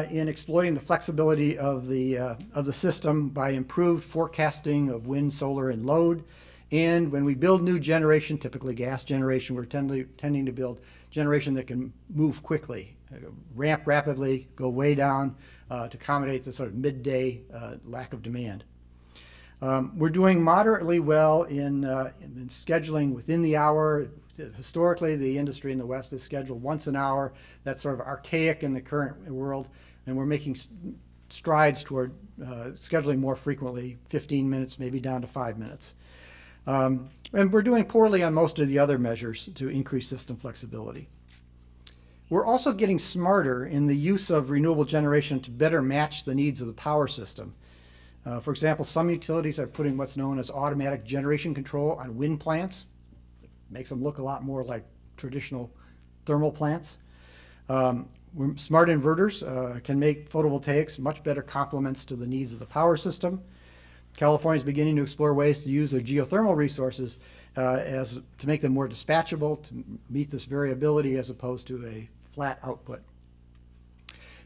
in exploiting the flexibility of the system by improved forecasting of wind, solar, and load. And when we build new generation, typically gas generation, we're tending to build generation that can move quickly, ramp rapidly, go way down to accommodate the sort of midday lack of demand. We're doing moderately well in scheduling within the hour. Historically, the industry in the West is scheduled once an hour. That's sort of archaic in the current world, and we're making strides toward scheduling more frequently, 15 minutes, maybe down to 5 minutes. And we're doing poorly on most of the other measures to increase system flexibility. We're also getting smarter in the use of renewable generation to better match the needs of the power system. For example, some utilities are putting what's known as automatic generation control on wind plants. Makes them look a lot more like traditional thermal plants. Smart inverters can make photovoltaics much better complements to the needs of the power system. California is beginning to explore ways to use their geothermal resources to make them more dispatchable, to meet this variability as opposed to a flat output.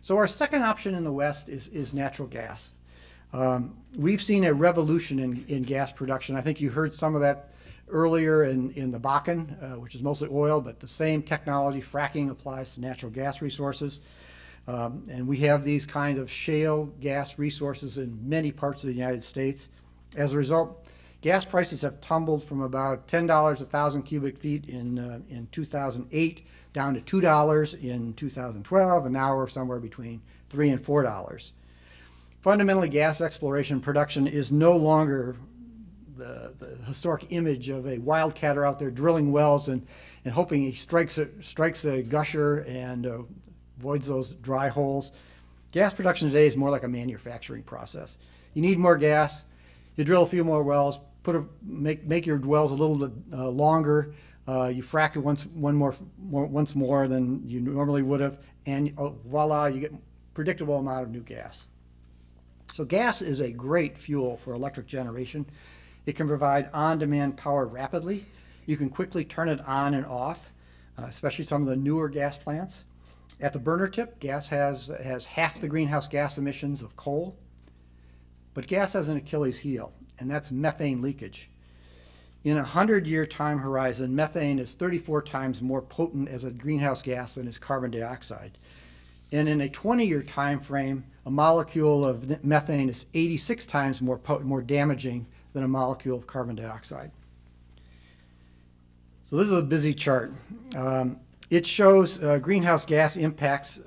So our second option in the West is natural gas. We've seen a revolution in gas production. I think you heard some of that earlier in the Bakken, which is mostly oil, but the same technology, fracking, applies to natural gas resources. And we have these kind of shale gas resources in many parts of the United States. As a result, gas prices have tumbled from about $10 a thousand cubic feet in 2008 down to $2 in 2012, and now we're somewhere between $3 and $4. Fundamentally, gas exploration and production is no longer the historic image of a wildcatter out there drilling wells and hoping he strikes a gusher and avoids those dry holes. Gas production today is more like a manufacturing process. You need more gas, you drill a few more wells, make your wells a little bit longer, you frack it once more than you normally would have, and voila, you get a predictable amount of new gas. So gas is a great fuel for electric generation. It can provide on-demand power rapidly. You can quickly turn it on and off, especially some of the newer gas plants. At the burner tip, gas has half the greenhouse gas emissions of coal. But gas has an Achilles heel, and that's methane leakage. In a 100-year time horizon, methane is 34 times more potent as a greenhouse gas than is carbon dioxide. And in a 20-year time frame, a molecule of methane is 86 times more potent, more damaging than a molecule of carbon dioxide. So this is a busy chart. It shows greenhouse gas impacts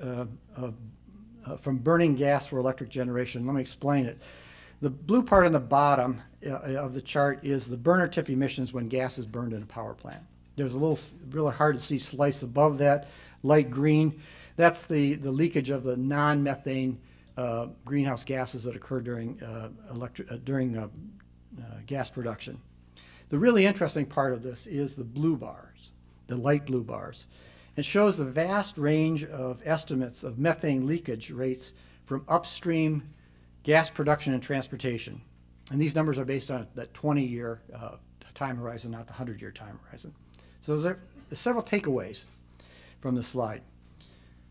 from burning gas for electric generation. Let me explain it. The blue part on the bottom of the chart is the burner tip emissions when gas is burned in a power plant. There's a little, really hard to see slice above that, light green. That's the leakage of the non-methane greenhouse gases that occur during gas production. The really interesting part of this is the blue bars, the light blue bars. It shows the vast range of estimates of methane leakage rates from upstream gas production and transportation. And these numbers are based on that 20-year time horizon, not the 100-year time horizon. So there's several takeaways from this slide.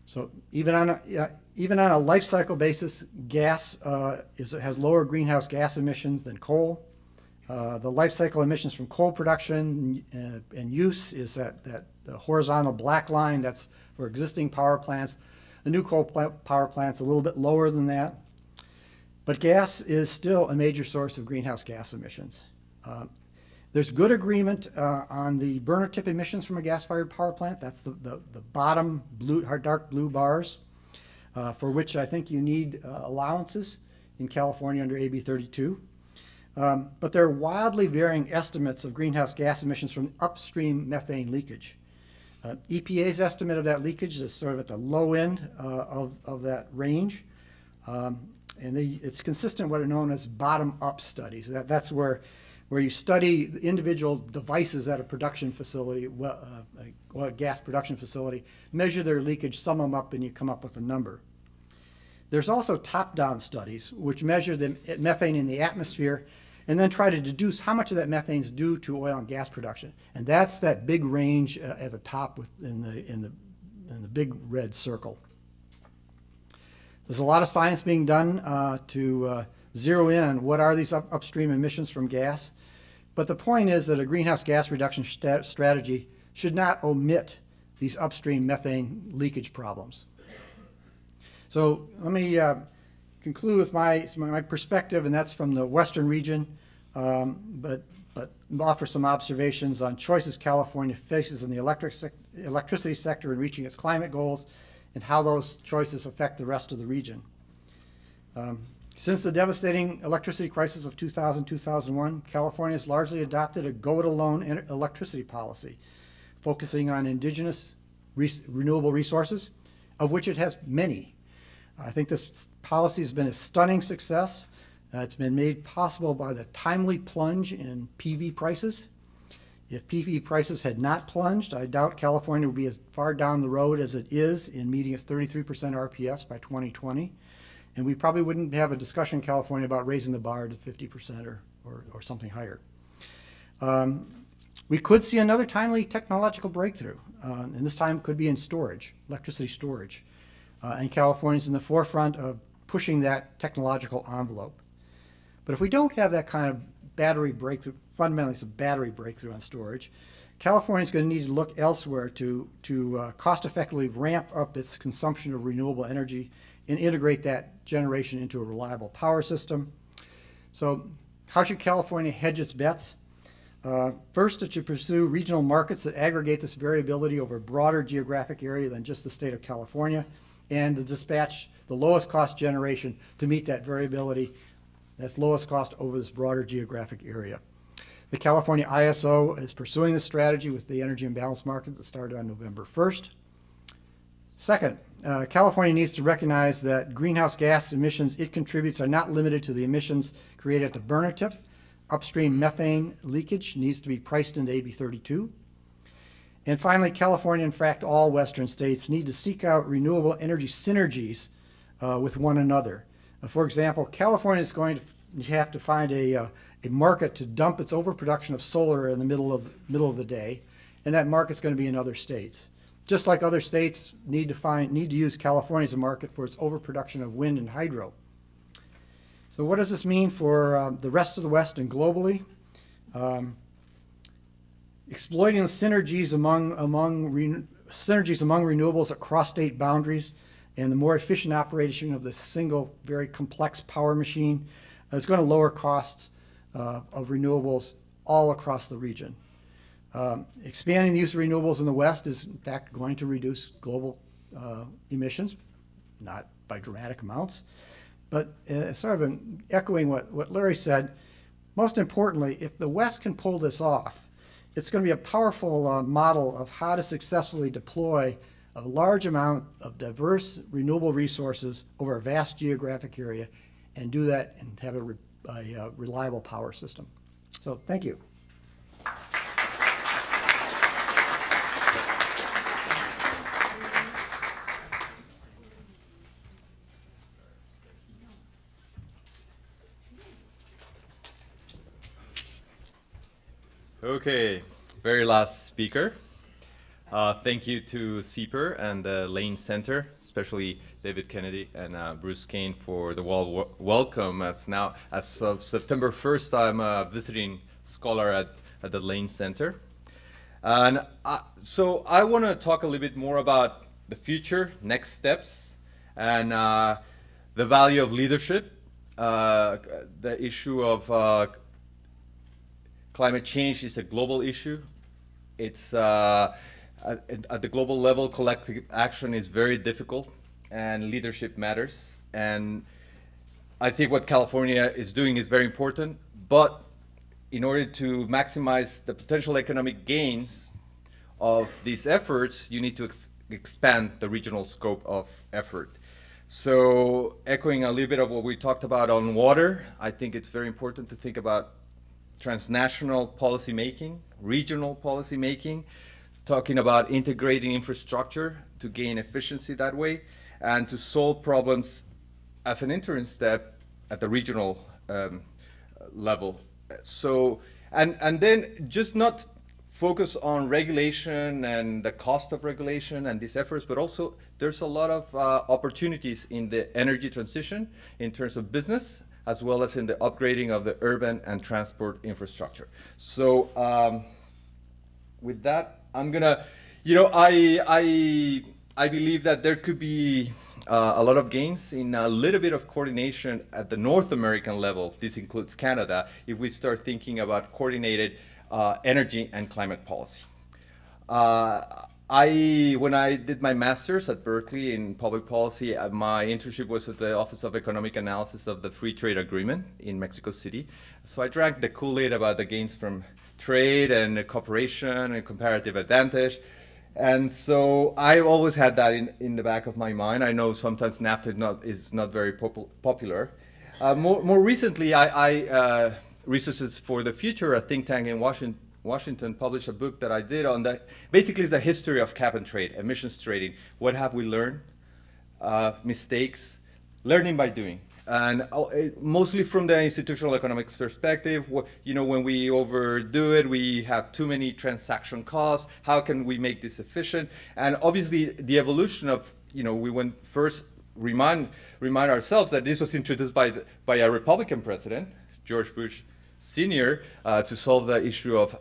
So even on a life cycle basis, gas has lower greenhouse gas emissions than coal. The life cycle emissions from coal production and use is that the horizontal black line. That's for existing power plants. The new coal power plant's a little bit lower than that. But gas is still a major source of greenhouse gas emissions. There's good agreement on the burner tip emissions from a gas-fired power plant. That's the bottom blue, dark blue bars, for which I think you need allowances in California under AB32. But there are wildly varying estimates of greenhouse gas emissions from upstream methane leakage. EPA's estimate of that leakage is sort of at the low end of that range. It's consistent with what are known as bottom-up studies. That's where you study the individual devices at a production facility, a gas production facility, measure their leakage, sum them up, and you come up with a number. There's also top-down studies, which measure the methane in the atmosphere and then try to deduce how much of that methane is due to oil and gas production. And that's that big range at the top in the big red circle. There's a lot of science being done to zero in on what are these upstream emissions from gas. But the point is that a greenhouse gas reduction strategy should not omit these upstream methane leakage problems. So let me conclude with my perspective, and that's from the Western region, but offer some observations on choices California faces in the electricity sector in reaching its climate goals and how those choices affect the rest of the region. Since the devastating electricity crisis of 2000-2001, California has largely adopted a go-it-alone electricity policy, focusing on indigenous renewable resources, of which it has many. I think this policy has been a stunning success. It's been made possible by the timely plunge in PV prices. If PV prices had not plunged, I doubt California would be as far down the road as it is in meeting its 33% RPS by 2020. And we probably wouldn't have a discussion in California about raising the bar to 50% or something higher. We could see another timely technological breakthrough, and this time could be in storage, electricity storage. And California's in the forefront of pushing that technological envelope. But if we don't have that kind of battery breakthrough, fundamentally it's a battery breakthrough on storage, California's going to need to look elsewhere to cost-effectively ramp up its consumption of renewable energy and integrate that generation into a reliable power system. So how should California hedge its bets? First, it should pursue regional markets that aggregate this variability over a broader geographic area than just the state of California, and to dispatch the lowest cost generation to meet that variability that's lowest cost over this broader geographic area. The California ISO is pursuing this strategy with the energy imbalance market that started on November 1st. Second, California needs to recognize that greenhouse gas emissions it contributes are not limited to the emissions created at the burner tip. Upstream methane leakage needs to be priced into AB32. And finally, California, in fact, all Western states need to seek out renewable energy synergies with one another. For example, California is going to have to find a market to dump its overproduction of solar in the middle of the day, and that market's going to be in other states. Just like other states need to use California as a market for its overproduction of wind and hydro. So what does this mean for the rest of the West and globally? Exploiting the synergies among renewables across state boundaries and the more efficient operation of this single, very complex power machine is going to lower costs of renewables all across the region. Expanding the use of renewables in the West is, in fact, going to reduce global emissions, not by dramatic amounts. But sort of echoing what Larry said, most importantly, if the West can pull this off, it's going to be a powerful model of how to successfully deploy a large amount of diverse renewable resources over a vast geographic area and do that and have a reliable power system. So thank you. Okay, very last speaker. Thank you to SIEPR and the Lane Center, especially David Kennedy and Bruce Kane for the warm welcome. As of September 1st, I'm a visiting scholar at the Lane Center. And so I want to talk a little bit more about the future, next steps, and the value of leadership, the issue of climate change is a global issue. It's at the global level, collective action is very difficult, and leadership matters. And I think what California is doing is very important, but in order to maximize the potential economic gains of these efforts, you need to expand the regional scope of effort. So echoing a little bit of what we talked about on water, I think it's very important to think about transnational policy making, regional policy making, talking about integrating infrastructure to gain efficiency that way, and to solve problems as an interim step at the regional level. So, and then just not focus on regulation and the cost of regulation and these efforts, but also there's a lot of opportunities in the energy transition in terms of business, as well as in the upgrading of the urban and transport infrastructure. So with that, I'm gonna, I believe that there could be a lot of gains in a little bit of coordination at the North American level. This includes Canada, if we start thinking about coordinated energy and climate policy. When I did my master's at Berkeley in public policy, my internship was at the Office of Economic Analysis of the Free Trade Agreement in Mexico City. So I drank the Kool-Aid about the gains from trade and cooperation and comparative advantage. And so I always had that in the back of my mind. I know sometimes NAFTA is not very popular. More recently, I Resources for the Future, a think tank in Washington, published a book that I did on basically the history of cap and trade, emissions trading. What have we learned? Mistakes, learning by doing. And mostly from the institutional economics perspective, when we overdo it, we have too many transaction costs. How can we make this efficient? And obviously the evolution of, we went first, remind ourselves that this was introduced by a Republican president, George Bush Sr., to solve the issue of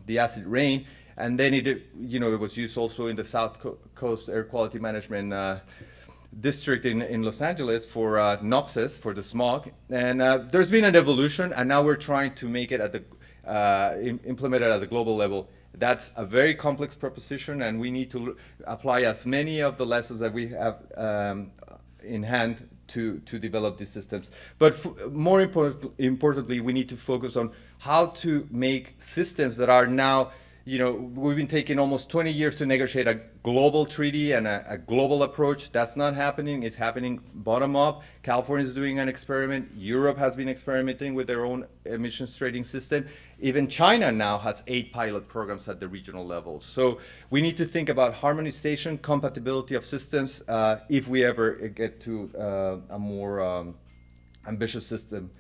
the acid rain. And then it was used also in the South Coast Air Quality Management district in Los Angeles for NOxes, for the smog. And there's been an evolution, and now we're trying to make it at the implement it at the global level. That's a very complex proposition, and we need to apply as many of the lessons that we have in hand to develop these systems. But more importantly, we need to focus on how to make systems that are now, we've been taking almost 20 years to negotiate a global treaty and a global approach. That's not happening. It's happening bottom up. California is doing an experiment. Europe has been experimenting with their own emissions trading system. Even China now has 8 pilot programs at the regional level. So we need to think about harmonization, compatibility of systems, if we ever get to a more ambitious system.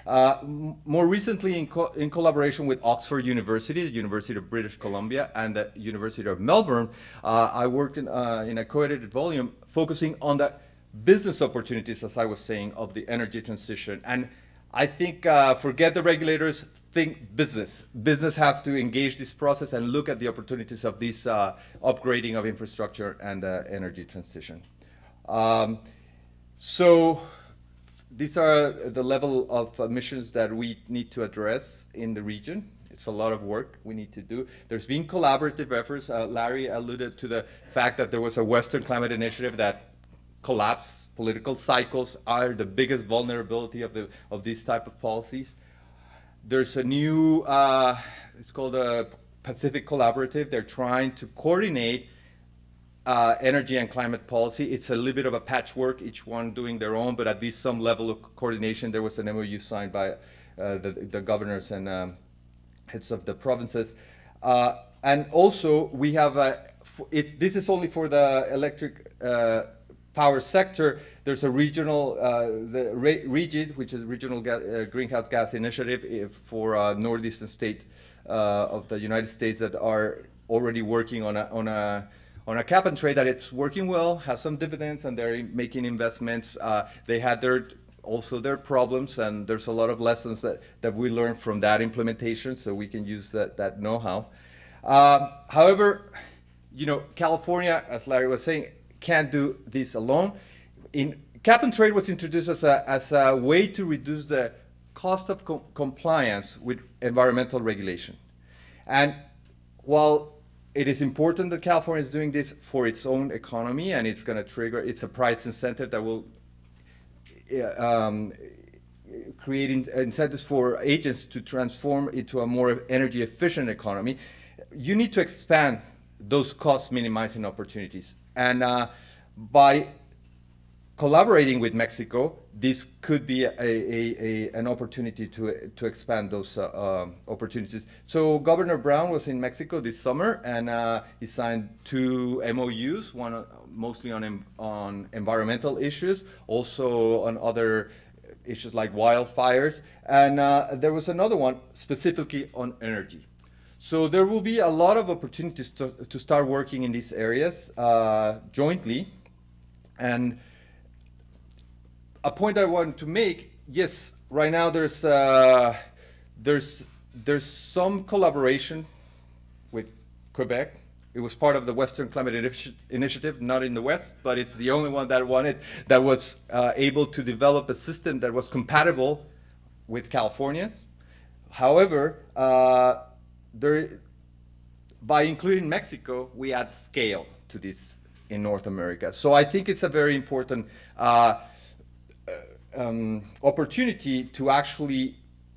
More recently, in collaboration with Oxford University, the University of British Columbia, and the University of Melbourne, I worked in a co-edited volume focusing on the business opportunities, as I was saying, of the energy transition. And I think forget the regulators, think business. Business have to engage this process and look at the opportunities of this upgrading of infrastructure and energy transition. So these are the level of emissions that we need to address in the region. It's a lot of work we need to do. There's been collaborative efforts. Larry alluded to the fact that there was a Western Climate Initiative that collapsed. Political cycles are the biggest vulnerability of these type of policies. There's a new, it's called a Pacific Collaborative. They're trying to coordinate energy and climate policy. It's a little bit of a patchwork, each one doing their own, but at least some level of coordination. There was an MOU signed by the governors and heads of the provinces. And also we have, this is only for the electric power sector. There's a regional, the REGID, which is Regional Greenhouse Gas Initiative for northeastern state of the United States that are already working on a cap and trade that it's working well, has some dividends, and they're making investments. They had also their problems, and there's a lot of lessons that we learned from that implementation, so we can use that know-how. However, California, as Larry was saying, can't do this alone. Cap and trade was introduced as a way to reduce the cost of compliance with environmental regulation. And while it is important that California is doing this for its own economy, and it's going to trigger, it's a price incentive that will create incentives for agents to transform into a more energy efficient economy, you need to expand those cost minimizing opportunities. And by collaborating with Mexico, this could be an opportunity to expand those opportunities. So Governor Brown was in Mexico this summer, and he signed 2 MOUs, one mostly on environmental issues, also on other issues like wildfires, and there was another one specifically on energy. So there will be a lot of opportunities to start working in these areas jointly. And a point I want to make, yes, right now there's some collaboration with Quebec. It was part of the Western Climate Initiative, not in the West, but it's the only one that was able to develop a system that was compatible with California's. However, by including Mexico, we add scale to this in North America. So I think it's a very important opportunity to actually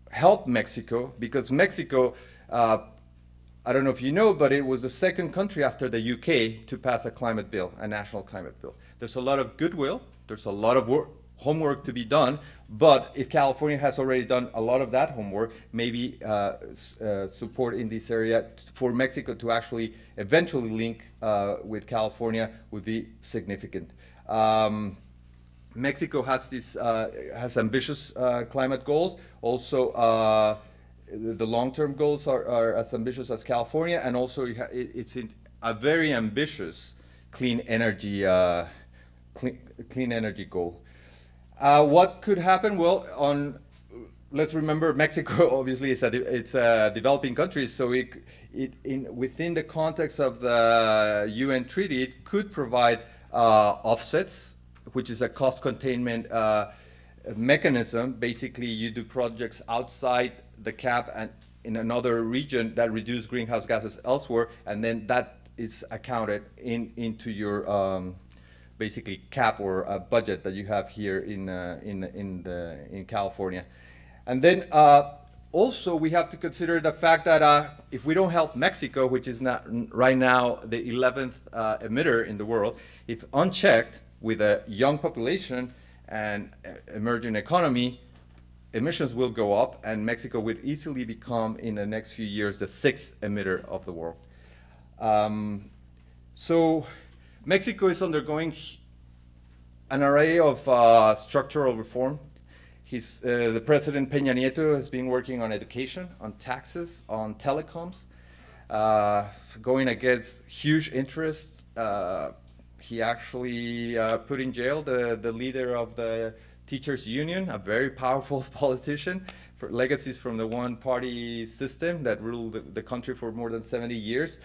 help Mexico, because Mexico, I don't know if you know, but it was the second country after the UK to pass a climate bill, a national climate bill. There's a lot of goodwill, there's a lot of homework to be done, but if California has already done a lot of that homework, maybe support in this area for Mexico to actually eventually link with California would be significant. Mexico has ambitious climate goals. Also, the long-term goals are as ambitious as California, and also it's a very ambitious clean energy goal. What could happen? Well, let's remember Mexico obviously it's a developing country, so within the context of the UN treaty, it could provide offsets, which is a cost containment mechanism. Basically, you do projects outside the cap and in another region that reduce greenhouse gases elsewhere, and then that is accounted into your basically cap or budget that you have here in California. And then also we have to consider the fact that if we don't help Mexico, which is not right now the 11th emitter in the world, if unchecked with a young population and emerging economy, emissions will go up, and Mexico would easily become in the next few years the 6th emitter of the world. So Mexico is undergoing an array of structural reform. The President Peña Nieto has been working on education, on taxes, on telecoms, going against huge interests. He actually put in jail the leader of the teachers union, a very powerful politician, for legacies from the one-party system that ruled the country for more than 70 years.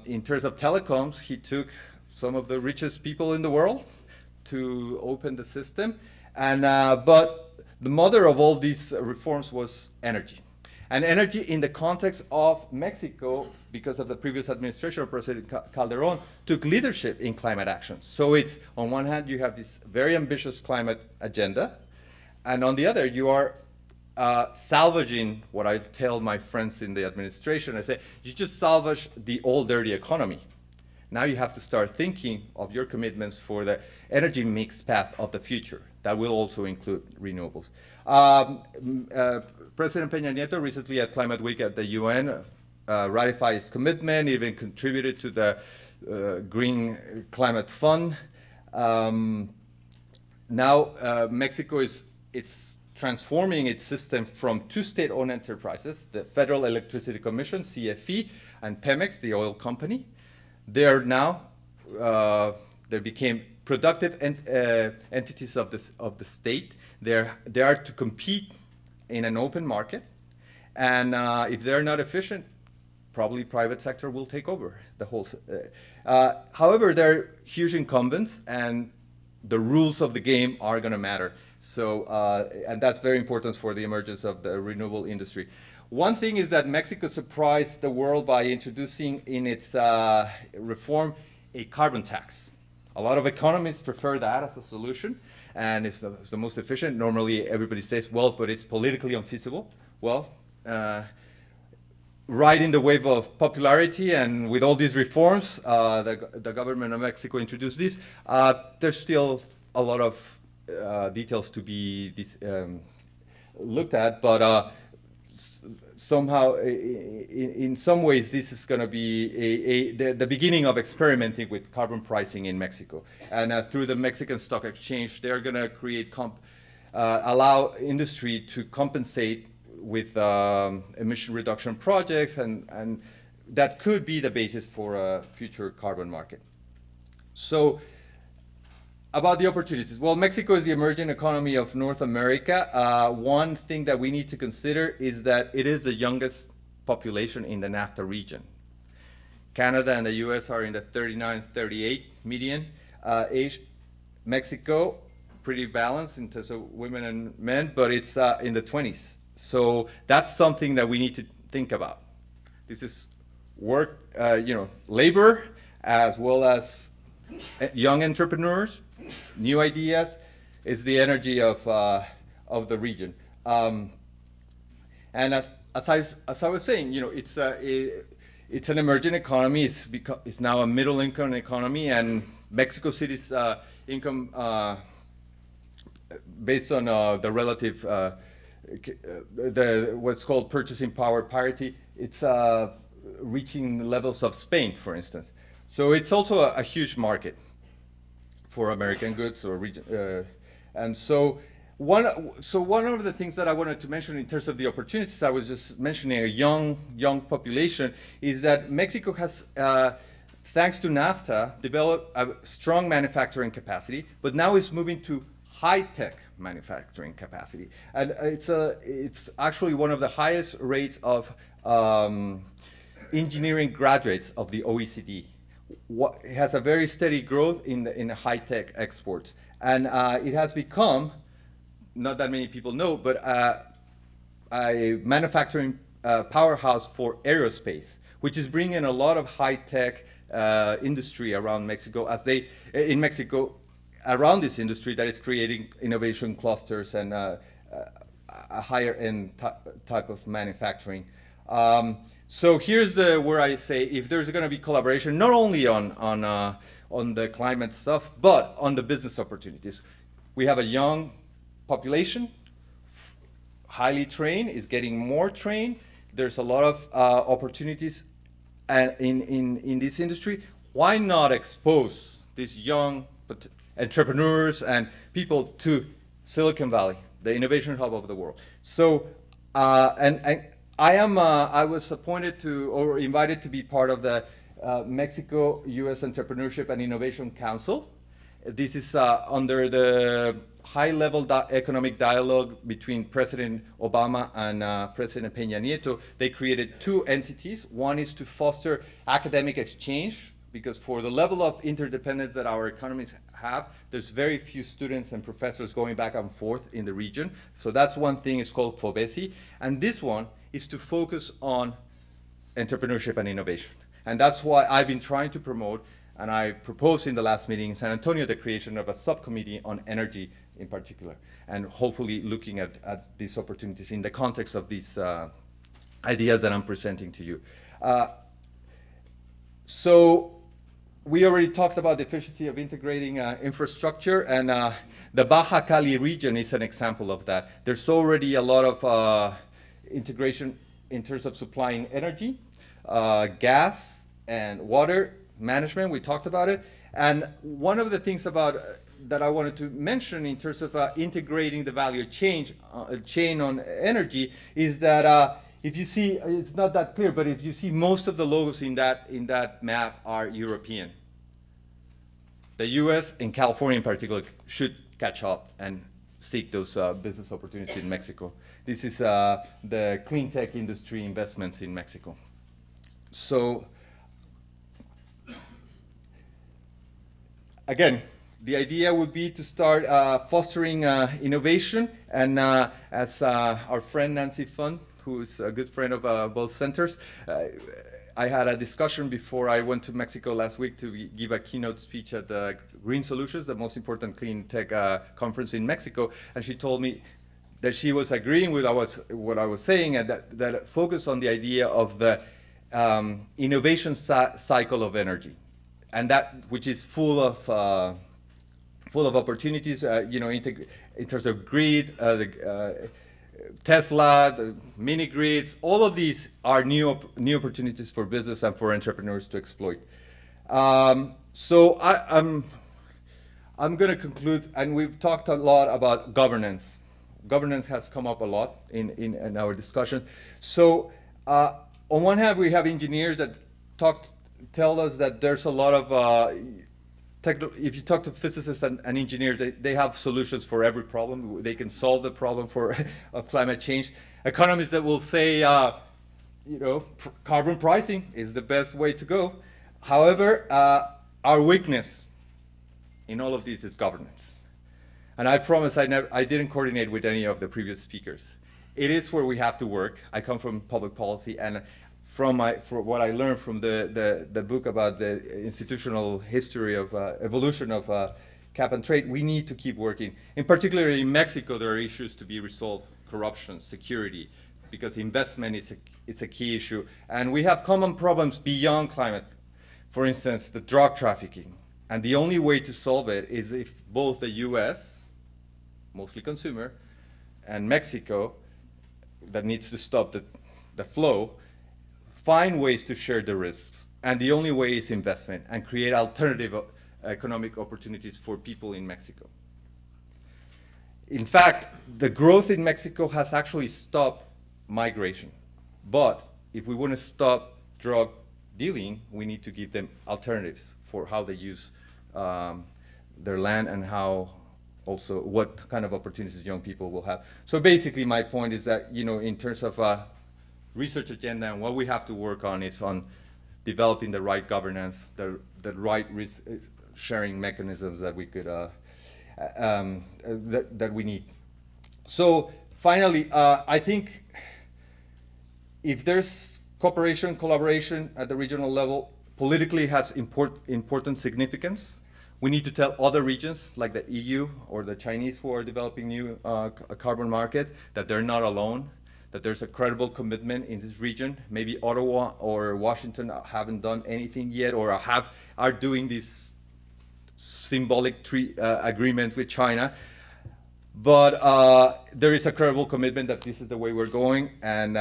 In terms of telecoms, he took some of the richest people in the world to open the system. And but the mother of all these reforms was energy. And energy in the context of Mexico, because of the previous administration of President Calderon, took leadership in climate action. So it's, on one hand, you have this very ambitious climate agenda, and on the other, you are salvaging what I tell my friends in the administration. I say, you just salvage the old dirty economy. Now you have to start thinking of your commitments for the energy mix path of the future. That will also include renewables. President Peña Nieto recently at Climate Week at the UN ratified his commitment, even contributed to the Green Climate Fund. Now Mexico it's transforming its system from 2 state-owned enterprises, the Federal Electricity Commission, CFE, and Pemex, the oil company. They are now, they became productive entities of the state. They are to compete in an open market, and if they're not efficient, probably private sector will take over the whole. However, they're huge incumbents, and the rules of the game are going to matter. So, and that's very important for the emergence of the renewable industry. One thing is that Mexico surprised the world by introducing in its reform a carbon tax. A lot of economists prefer that as a solution, and it's the most efficient. Normally everybody says, well, but it's politically unfeasible. Well, riding the wave of popularity and with all these reforms, the government of Mexico introduced this, there's still a lot of details to be looked at, but somehow, in some ways, this is going to be the beginning of experimenting with carbon pricing in Mexico. And through the Mexican Stock Exchange, they're going to create, allow industry to compensate with emission reduction projects, and that could be the basis for a future carbon market. So, about the opportunities. Well, Mexico is the emerging economy of North America. One thing that we need to consider is that it is the youngest population in the NAFTA region. Canada and the US are in the 39, 38 median age. Mexico, pretty balanced in terms of women and men, but it's in the 20s. So that's something that we need to think about. This is work, labor, as well as young entrepreneurs, new ideas. Is the energy of the region. And as I was saying, it's an emerging economy. It's now a middle income economy, and Mexico City's income, based on the relative what's called purchasing power parity, it's reaching levels of Spain, for instance. So it's also a huge market for American goods or region, and so one of the things that I wanted to mention in terms of the opportunities, I was just mentioning a young population, is that Mexico has, thanks to NAFTA, developed a strong manufacturing capacity, but now is moving to high-tech manufacturing capacity, and it's actually one of the highest rates of engineering graduates of the OECD. It has a very steady growth in the high-tech exports, and it has become, not that many people know, but a manufacturing powerhouse for aerospace, which is bringing a lot of high-tech industry around Mexico, around this industry that is creating innovation clusters and a higher-end type of manufacturing. So here's where I say, if there's going to be collaboration, not only on the climate stuff, but on the business opportunities. We have a young population, highly trained, is getting more trained. There's a lot of opportunities in this industry. Why not expose these young entrepreneurs and people to Silicon Valley, the innovation hub of the world? So, I was appointed to, or invited to be part of the Mexico-US Entrepreneurship and Innovation Council. This is under the high-level economic dialogue between President Obama and President Peña Nieto. They created two entities. One is to foster academic exchange, because for the level of interdependence that our economies have, there's very few students and professors going back and forth in the region. So that's one thing. It's called FOBESI. And this one is to focus on entrepreneurship and innovation. And that's why I've been trying to promote, and I proposed in the last meeting in San Antonio, the creation of a subcommittee on energy in particular, and hopefully looking at these opportunities in the context of these ideas that I'm presenting to you. So we already talked about the efficiency of integrating infrastructure, and the Baja Cali region is an example of that. There's already a lot of integration in terms of supplying energy, gas, and water management. We talked about it. And one of the things that I wanted to mention in terms of integrating the value chain on energy is that if you see, it's not that clear, but if you see, most of the logos in that map are European. The US and California in particular should catch up and seek those business opportunities in Mexico. This is the clean tech industry investments in Mexico. So again, the idea would be to start fostering innovation, and as our friend Nancy Fund, who is a good friend of both centers, I had a discussion before I went to Mexico last week to give a keynote speech at the Green Solutions, the most important clean tech conference in Mexico, and she told me that she was agreeing with what I was saying, and that focused on the idea of the innovation cycle of energy, and that which is full of opportunities. You know, in terms of grid, Tesla, the mini grids, all of these are new opportunities for business and for entrepreneurs to exploit. So I'm going to conclude, and we've talked a lot about governance. Governance has come up a lot in our discussion. So on one hand, we have engineers that tell us that there's a lot of if you talk to physicists and engineers, they have solutions for every problem. They can solve the problem of climate change. Economists that will say, you know, carbon pricing is the best way to go. However, our weakness in all of this is governance. And I promise I didn't coordinate with any of the previous speakers. It is where we have to work. I come from public policy, and from what I learned from the book about the institutional history of evolution of cap and trade, we need to keep working. In particular, in Mexico, there are issues to be resolved: corruption, security, because investment it's a key issue, and we have common problems beyond climate. For instance, the drug trafficking, and the only way to solve it is if both the U.S., mostly consumer, and Mexico, that needs to stop the flow, find ways to share the risks. And the only way is investment and create alternative economic opportunities for people in Mexico. In fact, the growth in Mexico has actually stopped migration. But if we want to stop drug dealing, we need to give them alternatives for how they use their land, and how also what kind of opportunities young people will have. So basically my point is that, you know, in terms of research agenda, and what we have to work on is on developing the right governance, the right sharing mechanisms that we could that we need. So finally, I think if there's cooperation, collaboration at the regional level, politically has important significance. We need to tell other regions like the EU or the Chinese who are developing new carbon market that they're not alone, that there's a credible commitment in this region. Maybe Ottawa or Washington haven't done anything yet, or are doing these symbolic agreements with China. But there is a credible commitment that this is the way we're going, and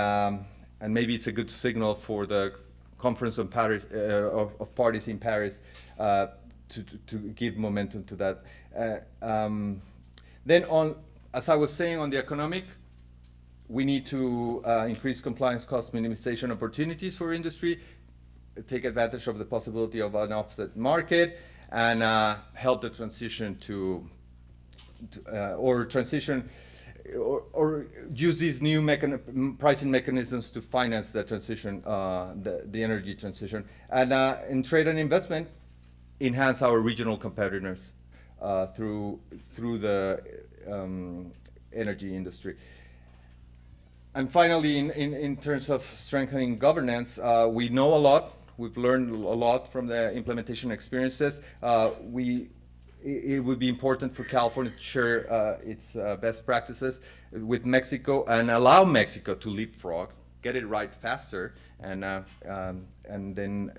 maybe it's a good signal for the conference of Paris of parties in Paris to give momentum to that. Then as I was saying, on the economic, we need to increase compliance cost minimization opportunities for industry, take advantage of the possibility of an offset market, and help the transition or use these new pricing mechanisms to finance the transition, the energy transition. And in trade and investment, enhance our regional competitiveness through the energy industry. And finally, in terms of strengthening governance, we know a lot. We've learned a lot from the implementation experiences. It would be important for California to share its best practices with Mexico and allow Mexico to leapfrog, get it right faster, and then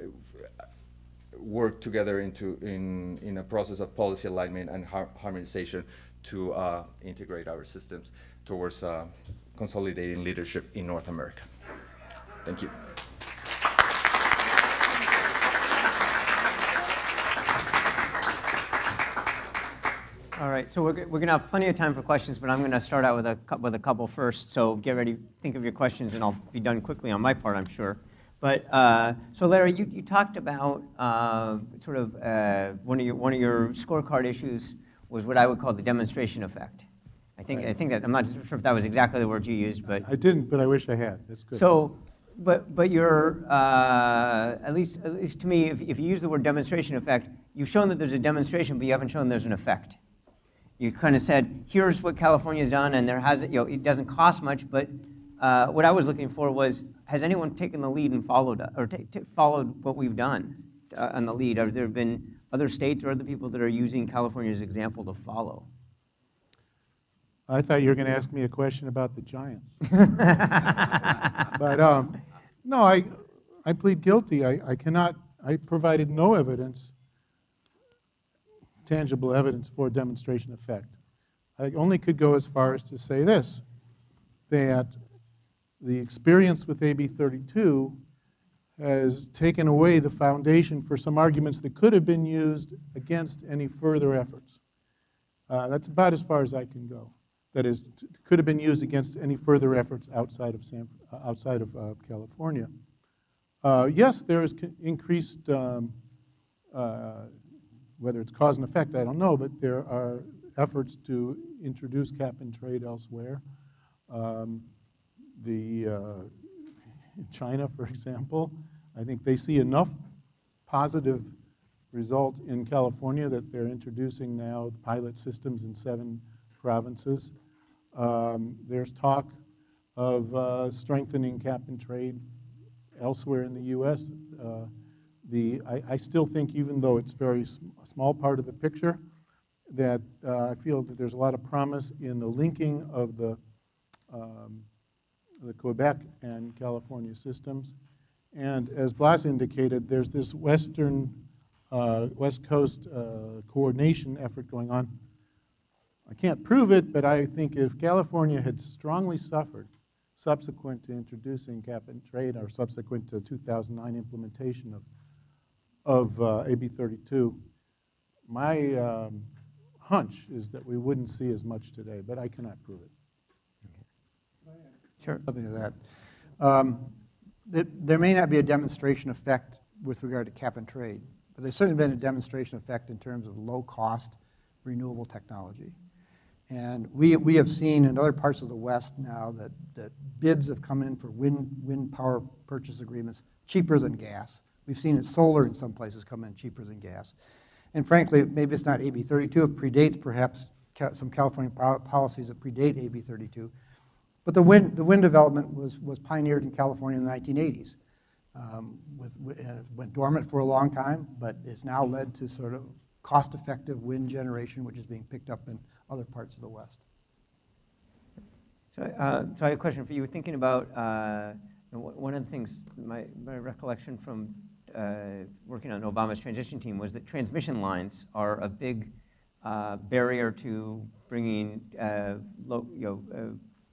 work together in a process of policy alignment and harmonization to integrate our systems towards consolidating leadership in North America. Thank you. All right, so we're going to have plenty of time for questions, but I'm going to start out with a couple first. So get ready, think of your questions, and I'll be done quickly on my part, I'm sure. But so Larry, you talked about sort of one of your scorecard issues was what I would call the demonstration effect. I think that I'm not sure if that was exactly the word you used, but I didn't, but I wish I had. That's good. So But you're, at least to me, if you use the word demonstration effect, you've shown that there's a demonstration, but you haven't shown there's an effect. You kind of said, here's what California's done, and there hasn't, you know, it doesn't cost much, but what I was looking for was, has anyone taken the lead and followed, or followed what we've done on the lead? Have there been other states or other people that are using California's example to follow? I thought you were going to ask me a question about the giants. But no, I plead guilty. I provided no evidence, tangible evidence for demonstration effect. I only could go as far as to say this, that the experience with AB32 has taken away the foundation for some arguments that could have been used against any further efforts. That's about as far as I can go. That is, could have been used against any further efforts outside of California. Yes, there is increased, whether it's cause and effect, I don't know, but there are efforts to introduce cap and trade elsewhere. In China, for example, I think they see enough positive result in California that they're introducing now pilot systems in 7 provinces. There's talk of strengthening cap and trade elsewhere in the U.S. I still think, even though it's a small part of the picture, that I feel that there's a lot of promise in the linking of the Quebec and California systems. And as Blas indicated, there's this West Coast coordination effort going on. I can't prove it, but I think if California had strongly suffered subsequent to introducing cap and trade, or subsequent to 2009 implementation of AB32, my hunch is that we wouldn't see as much today, but I cannot prove it. Sure. Something to that. There may not be a demonstration effect with regard to cap and trade, but there's certainly been a demonstration effect in terms of low-cost renewable technology. And we have seen in other parts of the West now that bids have come in for wind power purchase agreements cheaper than gas. We've seen it solar in some places come in cheaper than gas. And frankly, maybe it's not AB32. It predates perhaps some California policies that predate AB32. But the wind development was pioneered in California in the 1980s. It went dormant for a long time, but it's now led to sort of cost-effective wind generation, which is being picked up in other parts of the West. So I have a question for you. Thinking about one of the things, my recollection from working on Obama's transition team was that transmission lines are a big barrier to bringing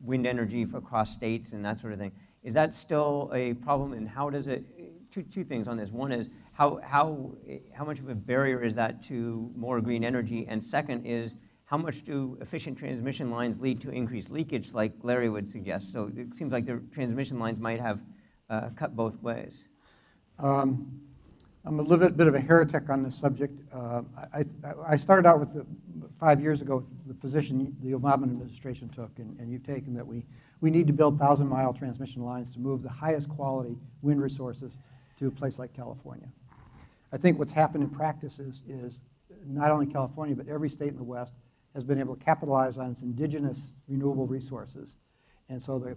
wind energy across states and that sort of thing. Is that still a problem, and how does it, two things on this. One is how much of a barrier is that to more green energy, and second is how much do efficient transmission lines lead to increased leakage like Larry would suggest? So it seems like the transmission lines might have cut both ways. I'm a little bit of a heretic on this subject. I started out with 5 years ago with the position the Obama administration took, and you've taken, that we need to build 1,000-mile transmission lines to move the highest quality wind resources to a place like California. I think what's happened in practice is not only California, but every state in the West has been able to capitalize on its indigenous renewable resources, and so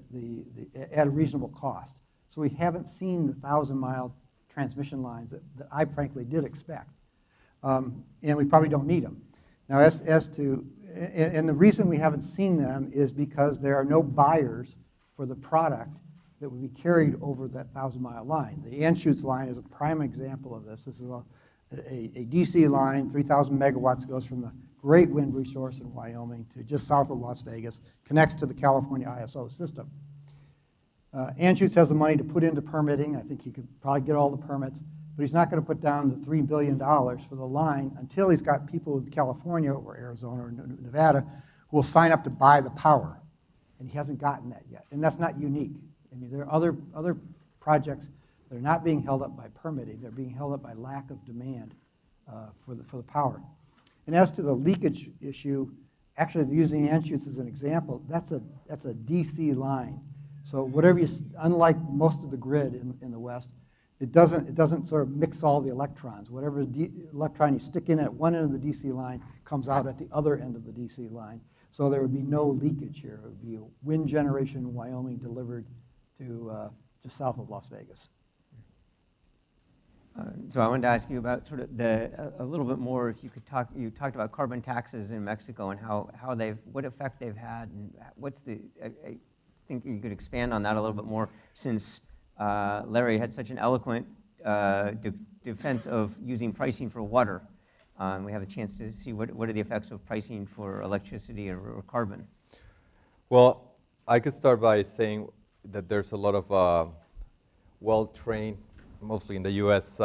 at a reasonable cost. So we haven't seen the 1,000-mile transmission lines that I frankly did expect, and we probably don't need them. Now, and the reason we haven't seen them is because there are no buyers for the product that would be carried over that 1,000-mile line. The Anschutz line is a prime example of this. This is a DC line, 3,000 megawatts, goes from the great wind resource in Wyoming to just south of Las Vegas, connects to the California ISO system. Anschutz has the money to put into permitting. I think he could probably get all the permits, but he's not going to put down the $3 billion for the line until he's got people in California or Arizona or Nevada who will sign up to buy the power. And he hasn't gotten that yet. And that's not unique. I mean, there are other projects that are not being held up by permitting. They're being held up by lack of demand for the power. And as to the leakage issue, actually using Anschutz as an example, that's a DC line. So whatever unlike most of the grid in the West, it doesn't sort of mix all the electrons. Whatever electron you stick in at one end of the DC line comes out at the other end of the DC line. So there would be no leakage here. It would be a wind generation in Wyoming delivered to just south of Las Vegas. So I wanted to ask you about sort of a little bit more, if you could talk, you talked about carbon taxes in Mexico and what effect they've had, and I think you could expand on that a little bit more, since Larry had such an eloquent defense of using pricing for water. We have a chance to see what are the effects of pricing for electricity or carbon. Well, I could start by saying that there's a lot of well-trained, mostly in the U.S.,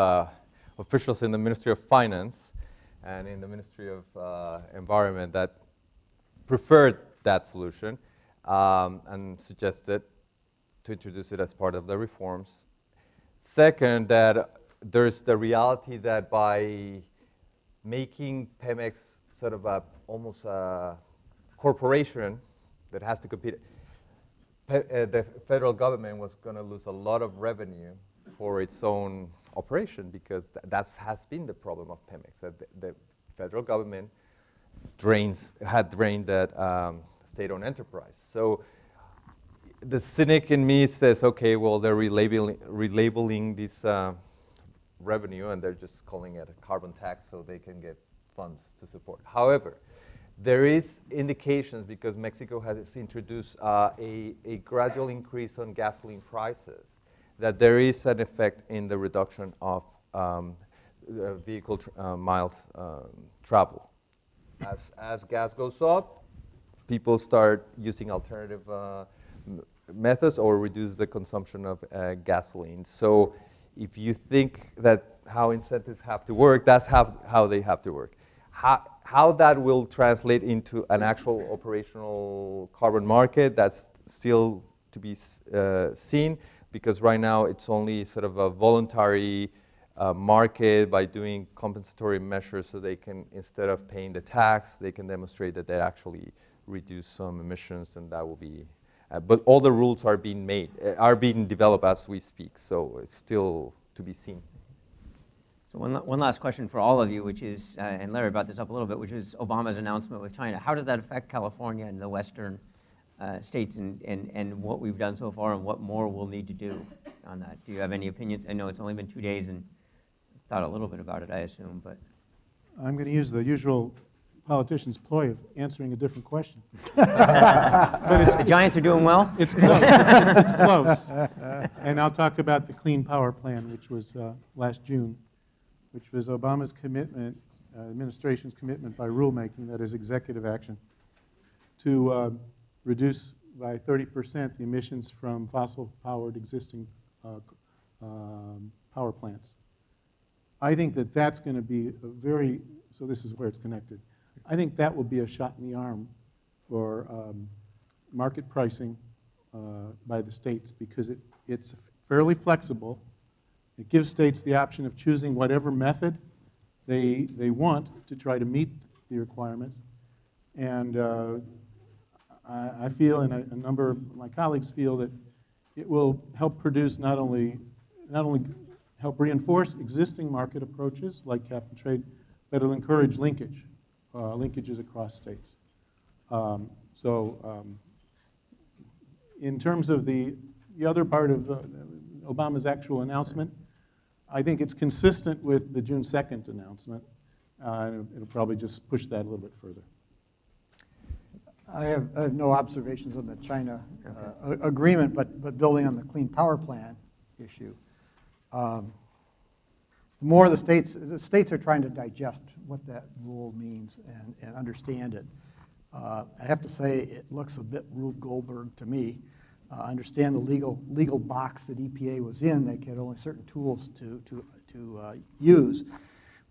officials in the Ministry of Finance and in the Ministry of Environment that preferred that solution and suggested to introduce it as part of the reforms. Second, that there's the reality that by making Pemex sort of almost a corporation that has to compete, the federal government was going to lose a lot of revenue for its own operation, because that has been the problem of Pemex, that the federal government had drained that state-owned enterprise. So the cynic in me says, okay, well, they're relabeling this revenue, and they're just calling it a carbon tax so they can get funds to support. However, there is indications, because Mexico has introduced a gradual increase on gasoline prices, that there is an effect in the reduction of vehicle miles traveled. As gas goes up, people start using alternative methods or reduce the consumption of gasoline. So if you think that how incentives have to work, that's how they have to work. How that will translate into an actual operational carbon market, that's still to be seen, because right now it's only sort of a voluntary market by doing compensatory measures, so they can, instead of paying the tax, they can demonstrate that they actually reduce some emissions, and that will be, but all the rules are being developed as we speak, so it's still to be seen. So one last question for all of you, which is, and Larry brought this up a little bit, which is Obama's announcement with China. How does that affect California and the Western states, and what we've done so far, and what more we'll need to do on that? Do you have any opinions? I know it's only been 2 days, and thought a little bit about it, I assume, but. I'm going to use the usual politician's ploy of answering a different question. The Giants are doing well? It's close. It's close. And I'll talk about the Clean Power Plan, which was last June, which was Obama's commitment, administration's commitment by rulemaking, that is executive action, to reduce by 30% the emissions from fossil-powered existing power plants. I think that that's going to be a very, so this is where it's connected. I think that will be a shot in the arm for market pricing by the states, because it's fairly flexible. It gives states the option of choosing whatever method they want to try to meet the requirements. And I feel, and a number of my colleagues feel, that it will help produce not only help reinforce existing market approaches like cap and trade, but it'll encourage linkages across states. In terms of the other part of Obama's actual announcement, I think it's consistent with the June 2nd announcement. It'll probably just push that a little bit further. I have no observations on the China agreement, but building on the Clean Power Plan issue. The more the states are trying to digest what that rule means and understand it. I have to say it looks a bit Rube Goldberg to me. I understand the legal box that EPA was in. They had only certain tools to use,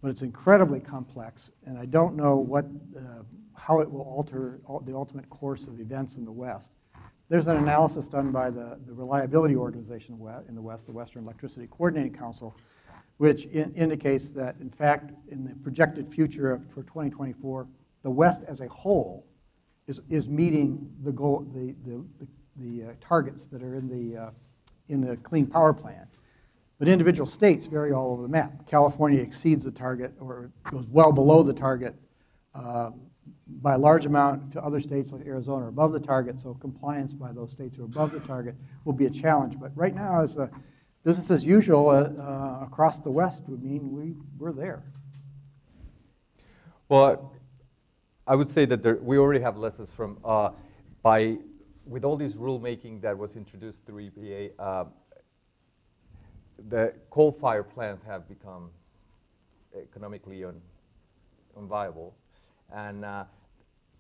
but it's incredibly complex, and I don't know how it will alter the ultimate course of events in the West. There's an analysis done by the Reliability Organization in the West, the Western Electricity Coordinating Council, which indicates that, in fact, in the projected future for 2024, the West as a whole is meeting the targets that are in the Clean Power Plan. But individual states vary all over the map. California exceeds the target or goes well below the target by a large amount. Other states like Arizona are above the target, so compliance by those states who are above the target will be a challenge. But right now, as business as usual across the West would mean we're there. Well, I would say that we already have lessons from, with all this rulemaking that was introduced through EPA, the coal-fired plants have become economically unviable. And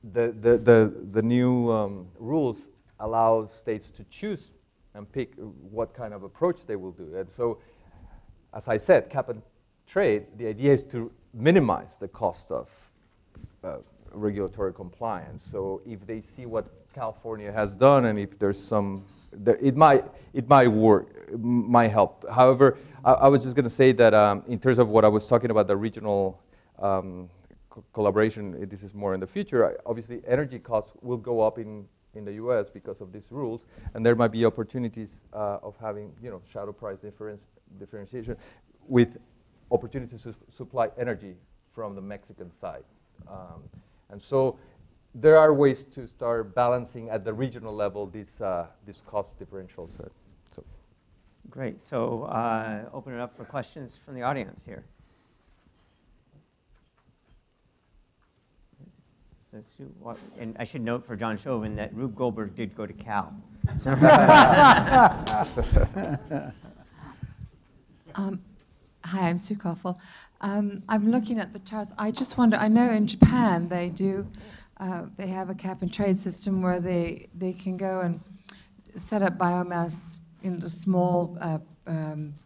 the new rules allow states to choose and pick what kind of approach they will do. And so, as I said, cap and trade, the idea is to minimize the cost of regulatory compliance. So if they see what California has done, and if there's some, it might work, it might help. However, I was just going to say that in terms of what I was talking about, the regional collaboration, this is more in the future. Obviously, energy costs will go up in the U.S. because of these rules, and there might be opportunities of having, shadow price differentiation with opportunities to supply energy from the Mexican side. And so there are ways to start balancing at the regional level these cost differentials. So. Great. So open it up for questions from the audience here. And I should note for John Shoven that Rube Goldberg did go to Cal. So Hi, I'm Sue Koffel. I'm looking at the charts. I just wonder, I know in Japan they do, they have a cap and trade system where they can go and set up biomass in the small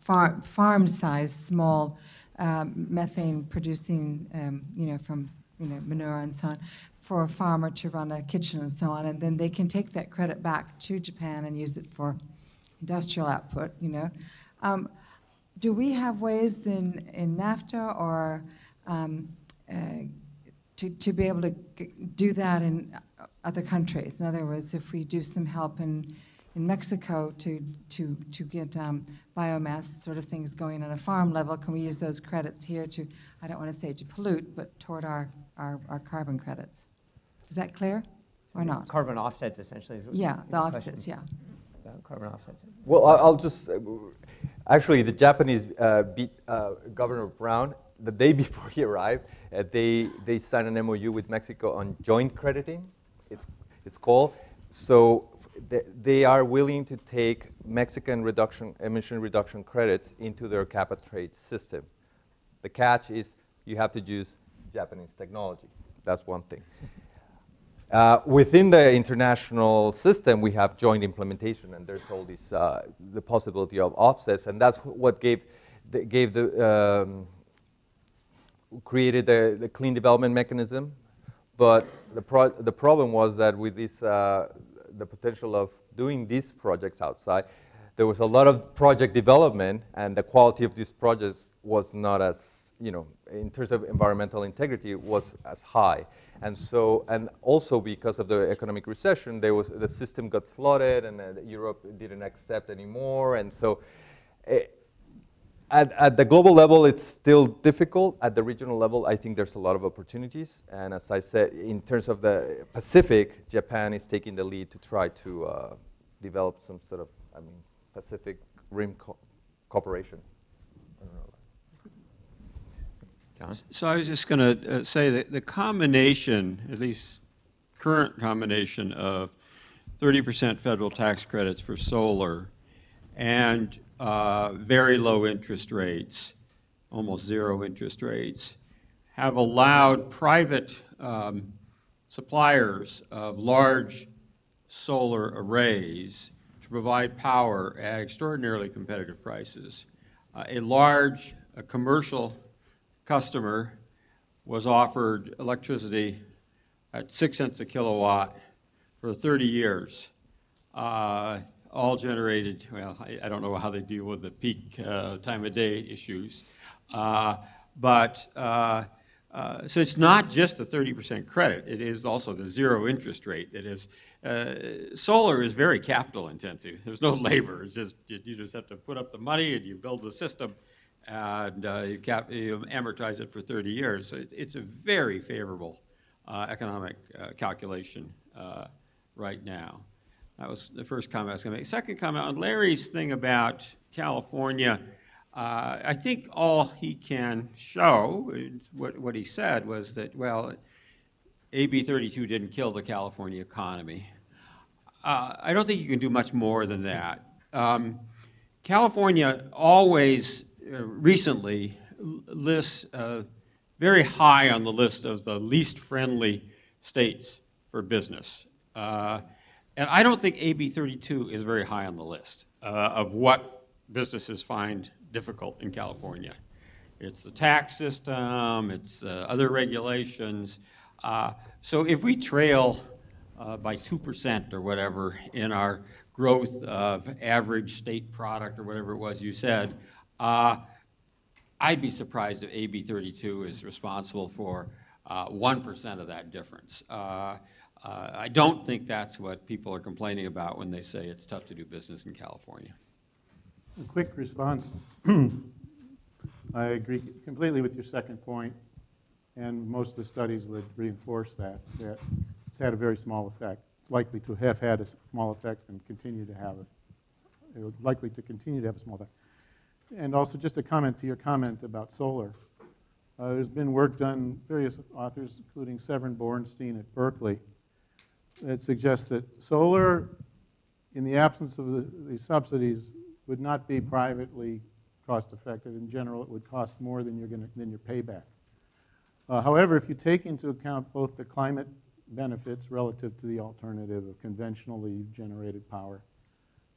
farm-sized small methane producing, from manure and so on, for a farmer to run a kitchen and so on, and then they can take that credit back to Japan and use it for industrial output. Do we have ways in NAFTA or to be able to do that in other countries? In other words, if we do some help in Mexico to get biomass sort of things going on a farm level, can we use those credits here to, I don't want to say to pollute, but toward our carbon credits? Is that clear or not? Carbon offsets, essentially. Is the offsets, yeah. Carbon offsets. Well, I'll just, actually, the Japanese Governor Brown, the day before he arrived, they signed an MOU with Mexico on joint crediting, it's called. So they are willing to take Mexican emission reduction credits into their cap and trade system. The catch is you have to use Japanese technology. That's one thing. Within the international system, we have joint implementation, and there's all this the possibility of offsets, and that's what created the clean development mechanism. But the problem was that with this, the potential of doing these projects outside, there was a lot of project development, and the quality of these projects was not as, in terms of environmental integrity, was as high. And so, and also because of the economic recession, the system got flooded, and Europe didn't accept anymore. And so, at the global level, it's still difficult. At the regional level, I think there's a lot of opportunities. And as I said, in terms of the Pacific, Japan is taking the lead to try to develop some sort of, Pacific Rim cooperation. I don't know. So I was just going to say that the combination, at least current combination of 30% federal tax credits for solar and very low interest rates, almost zero interest rates, have allowed private suppliers of large solar arrays to provide power at extraordinarily competitive prices. A commercial customer was offered electricity at 6 cents a kilowatt for 30 years, all generated, well, I don't know how they deal with the peak time of day issues, so it's not just the 30% credit, it is also the zero interest rate that has solar is very capital intensive. There's no labor. It's just you just have to put up the money and you build the system, and you amortize it for 30 years. So it's a very favorable economic calculation right now. That was the first comment I was going to make. Second comment on Larry's thing about California. I think all he can show, what he said was that, well, AB32 didn't kill the California economy. I don't think you can do much more than that. California always, recently, lists very high on the list of the least friendly states for business. And I don't think AB32 is very high on the list of what businesses find difficult in California. It's the tax system, it's other regulations. So if we trail by 2% or whatever in our growth of average state product or whatever it was you said, I'd be surprised if AB32 is responsible for 1% of that difference. I don't think that's what people are complaining about when they say it's tough to do business in California. A quick response. I agree completely with your second point, and most of the studies would reinforce that it's had a very small effect. It's likely to have had a small effect and continue to have likely to continue to have a small effect. And also just a comment to your comment about solar. There's been work done, various authors, including Severin Bornstein at Berkeley, that suggests that solar, in the absence of the subsidies, would not be privately cost effective. In general, it would cost more than your payback. However, if you take into account both the climate benefits relative to the alternative of conventionally generated power,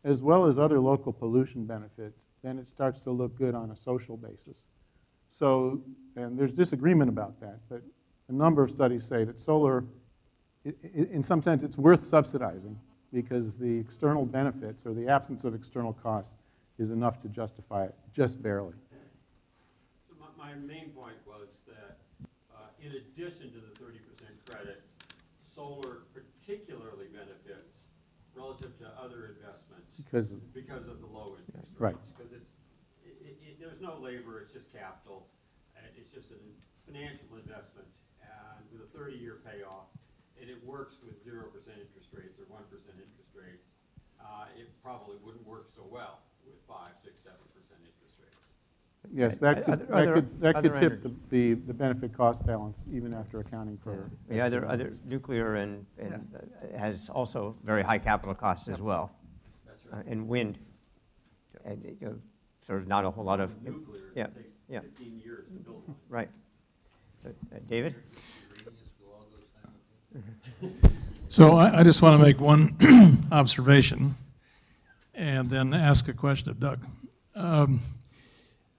as well as other local pollution benefits, then it starts to look good on a social basis. So, and there's disagreement about that, but a number of studies say that solar, in some sense, it's worth subsidizing because the external benefits or the absence of external costs is enough to justify it, just barely. So my main point was that in addition to the 30% credit, solar particularly benefits relative to other investments because of the low interest rates. Right. Because there's no labor, it's just capital. It's just a financial investment and with a 30-year payoff. And it works with 0% interest rates or 1% interest rates. It probably wouldn't work so well with 5, 6, 7% interest rates. Yes, that could tip the benefit cost balance even after accounting for. Yeah, other nuclear and has also very high capital costs as well. That's right. And wind, and sort of not a whole lot of. Nuclear yeah, takes 15 years to build one. right. So, David. So I just want to make one observation and then ask a question of Doug.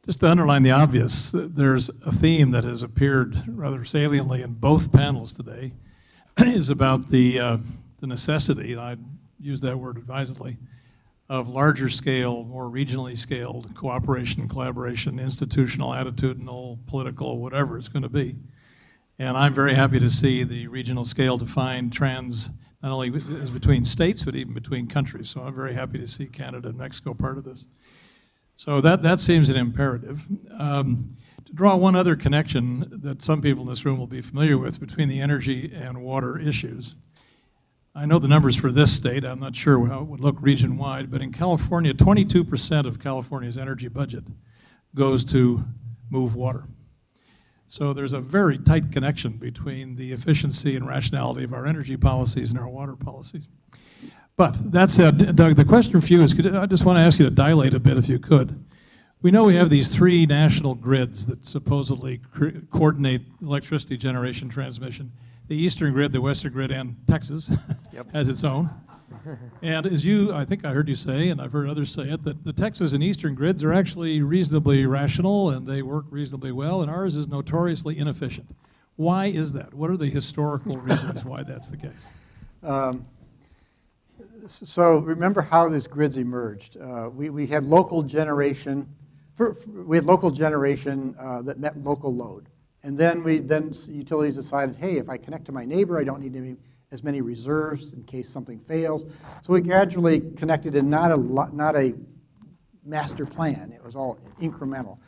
Just to underline the obvious, there's a theme that has appeared rather saliently in both panels today, is about the necessity, and I use that word advisedly, of larger scale, more regionally scaled cooperation, collaboration, institutional, attitudinal, political, whatever it's going to be. And I'm very happy to see the regional scale defined not only as between states, but even between countries. So I'm very happy to see Canada and Mexico part of this. So that seems an imperative. To draw one other connection that some people in this room will be familiar with between the energy and water issues. I know the numbers for this state. I'm not sure how it would look region-wide, but in California, 22% of California's energy budget goes to move water. So there's a very tight connection between the efficiency and rationality of our energy policies and our water policies. But that said, Doug, the question for you is, I just want to ask you to dilate a bit if you could. We know we have these 3 national grids that supposedly coordinate electricity generation transmission. The Eastern grid, the Western grid, and Texas has its own. And as I think I heard you say, and I've heard others say it, that the Texas and Eastern grids are actually reasonably rational and they work reasonably well, and ours is notoriously inefficient. Why is that? What are the historical reasons why that's the case? So remember how these grids emerged. We had local generation. We had local generation that met local load. And then utilities decided, hey, if I connect to my neighbor, I don't need to as many reserves in case something fails. So we gradually connected in not a master plan. It was all incremental.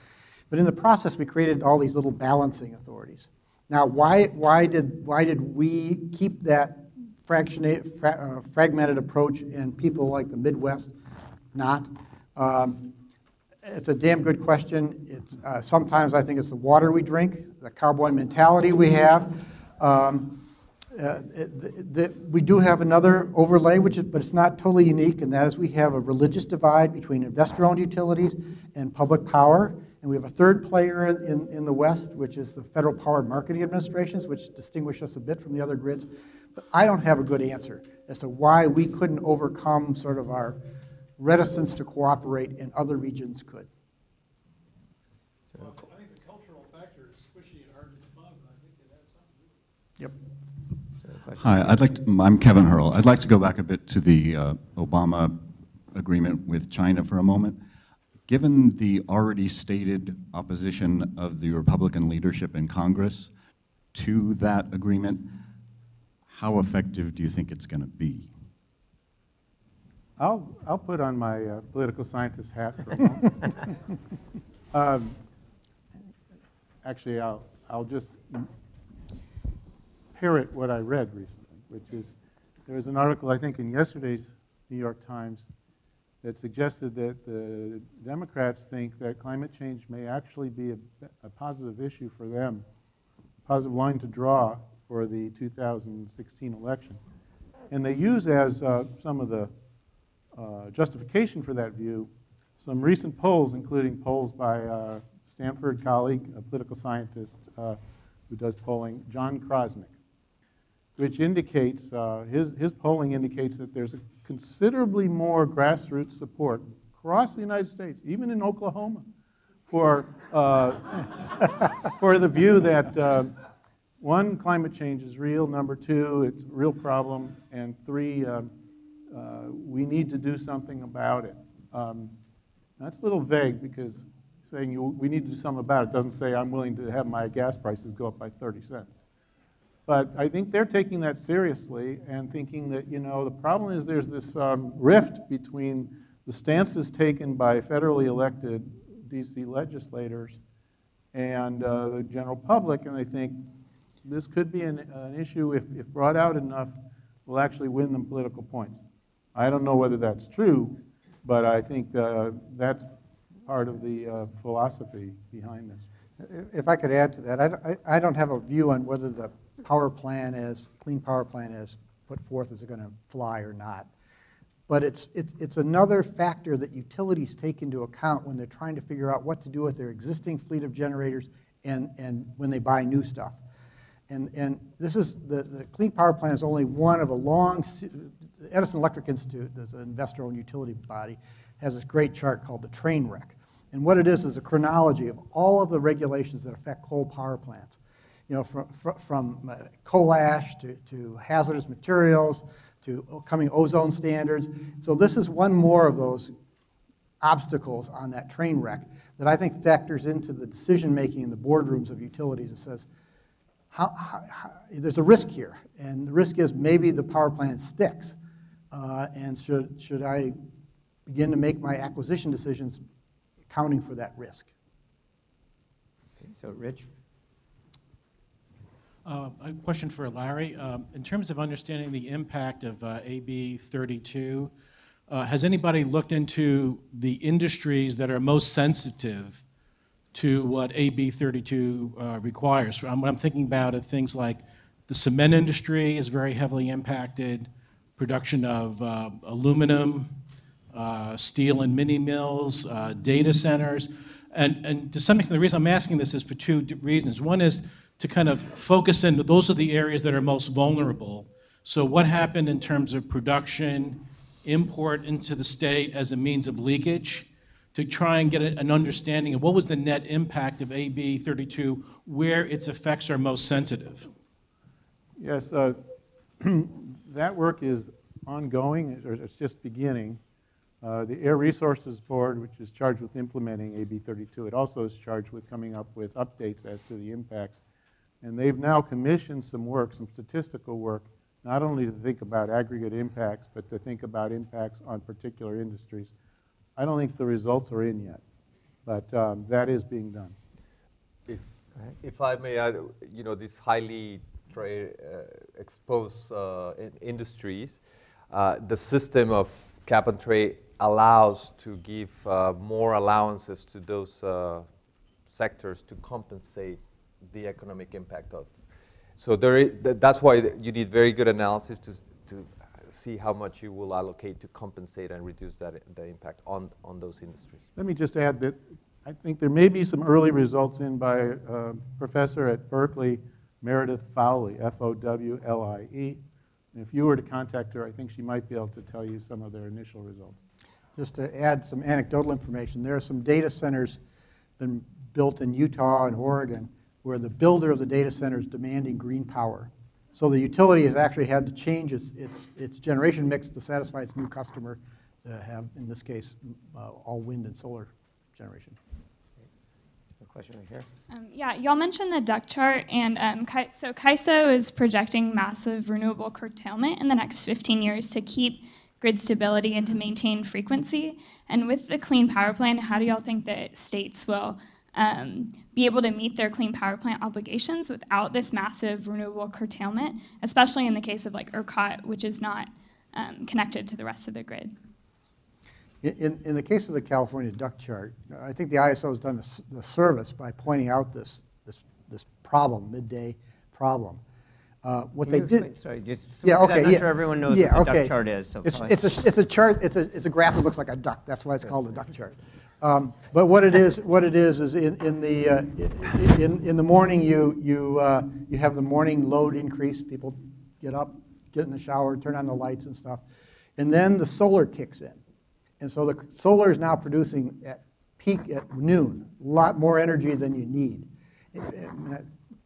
But in the process, we created all these little balancing authorities. Now, why did we keep that fragmented approach in people like the Midwest not? It's a damn good question. It's, sometimes I think it's the water we drink, the cowboy mentality we have. We do have another overlay, but it's not totally unique, and that is we have a religious divide between investor-owned utilities and public power. And we have a third player in the West, which is the Federal Power Marketing Administrations, which distinguish us a bit from the other grids. But I don't have a good answer as to why we couldn't overcome sort of our reticence to cooperate and other regions could. Well, I think the cultural factor is squishy and hard to define, but I think it has something to do with it. Yep. Hi, I'm Kevin Hurl. I'd like to go back a bit to the Obama agreement with China for a moment. Given the already stated opposition of the Republican leadership in Congress to that agreement, how effective do you think it's going to be? I'll put on my political scientist hat for a moment. Actually, I'll just parrot what I read recently, which is there was an article, I think, in yesterday's New York Times that suggested that the Democrats think that climate change may actually be a positive issue for them, a positive line to draw for the 2016 election. And they use as some of the justification for that view some recent polls, including polls by a Stanford colleague, a political scientist who does polling, John Krosnick, which indicates, his polling indicates that there's a considerably more grassroots support across the United States, even in Oklahoma, for the view that one, climate change is real, number two, it's a real problem, and three, we need to do something about it. That's a little vague because saying we need to do something about it doesn't say I'm willing to have my gas prices go up by 30 cents. But I think they're taking that seriously and thinking that, you know, the problem is there's this rift between the stances taken by federally elected DC legislators and the general public, and I think this could be an issue, if brought out enough, will actually win them political points. I don't know whether that's true, but I think that's part of the philosophy behind this. If I could add to that, I don't have a view on whether the power plan clean power plan as put forth is going to fly or not. But it's another factor that utilities take into account when they're trying to figure out what to do with their existing fleet of generators and when they buy new stuff. And this is, the Clean Power Plan is only one of a long, Edison Electric Institute, there's an investor-owned utility body, has this great chart called the train wreck. And what it is a chronology of all of the regulations that affect coal power plants. You know, from coal ash to hazardous materials to coming ozone standards. So this is one more of those obstacles on that train wreck that I think factors into the decision-making in the boardrooms of utilities. It says, there's a risk here, and the risk is maybe the power plant sticks. And should I begin to make my acquisition decisions accounting for that risk? Okay, so Rich? A question for Larry. In terms of understanding the impact of AB32, has anybody looked into the industries that are most sensitive to what AB32 requires? What I'm thinking about are things like the cement industry is very heavily impacted, production of aluminum, steel and mini mills, data centers. And to some extent, the reason I'm asking this is for two reasons. One is to kind of focus in, those are the areas that are most vulnerable. So what happened in terms of production, import into the state as a means of leakage, to try and get an understanding of what was the net impact of AB 32, where its effects are most sensitive. Yes, that work is ongoing, or it's just beginning. The Air Resources Board, which is charged with implementing AB 32, it also is charged with coming up with updates as to the impacts. And they've now commissioned some work, some statistical work, not only to think about aggregate impacts, but to think about impacts on particular industries. I don't think the results are in yet, but that is being done. If I may add, you know, these highly exposed industries, the system of cap and trade allows to give more allowances to those sectors to compensate the economic impact of. So that's why you need very good analysis to see how much you will allocate to compensate and reduce the impact on those industries. Let me just add that I think there may be some early results in by a professor at Berkeley, Meredith Fowley, F-O-W-L-I-E. And if you were to contact her, I think she might be able to tell you some of their initial results. Just to add some anecdotal information, there are some data centers been built in Utah and Oregon where the builder of the data center is demanding green power. So the utility has actually had to change its generation mix to satisfy its new customer to have, in this case, all wind and solar generation. A question right here. Yeah, y'all mentioned the duct chart, and so CAISO is projecting massive renewable curtailment in the next 15 years to keep grid stability and to maintain frequency. And with the Clean Power Plan, how do y'all think that states will be able to meet their Clean Power Plant obligations without this massive renewable curtailment, especially in the case of like ERCOT, which is not connected to the rest of the grid? In the case of the California duct chart, I think the ISO has done the service by pointing out this problem, midday problem. What they did, sorry, just yeah, okay, I'm not yeah, sure everyone knows yeah, what the okay. duct chart is. So it's a chart. It's a graph that looks like a duck. That's why it's called a duct chart. But what it is in the morning you have the morning load increase. People get up, get in the shower, turn on the lights and stuff, and then the solar kicks in, and so the solar is now producing at peak at noon a lot more energy than you need.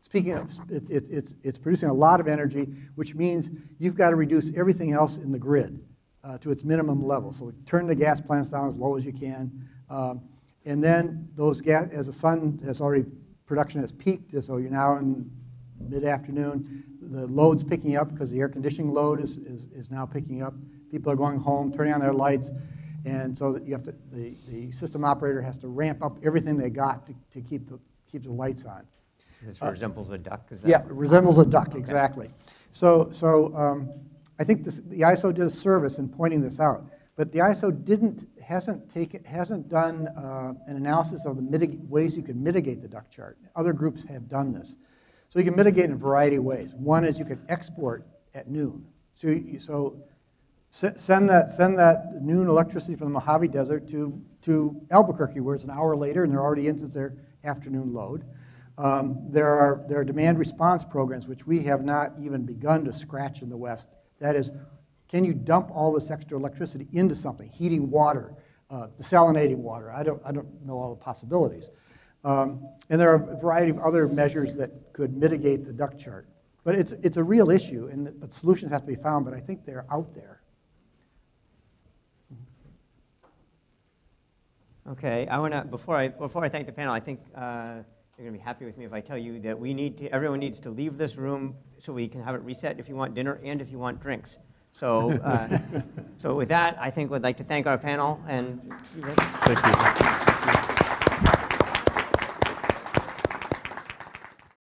Speaking of, it's producing a lot of energy, which means you've got to reduce everything else in the grid to its minimum level. So turn the gas plants down as low as you can. And then those gas, as the sun has already, production has peaked, so you're now in mid-afternoon, the load's picking up because the air conditioning load is now picking up. People are going home, turning on their lights, and so that you have to, the system operator has to ramp up everything they got to keep the lights on. This resembles a duck, is that? Yeah, it resembles a duck, exactly. So I think the ISO did a service in pointing this out, but the ISO hasn't done an analysis of the ways you can mitigate the duct chart. Other groups have done this. So you can mitigate in a variety of ways. One is you can export at noon. So send that noon electricity from the Mojave Desert to Albuquerque, where it's an hour later and they're already into their afternoon load. There are demand response programs, which we have not even begun to scratch in the West. That is, can you dump all this extra electricity into something, heating water, desalinating water? I don't know all the possibilities. And there are a variety of other measures that could mitigate the duct chart. But it's a real issue, but solutions have to be found, but I think they're out there. Okay, I want to, before I thank the panel, I think you're going to be happy with me if I tell you that everyone needs to leave this room so we can have it reset if you want dinner and if you want drinks. So, so with that, I think we'd like to thank our panel and. Thank you.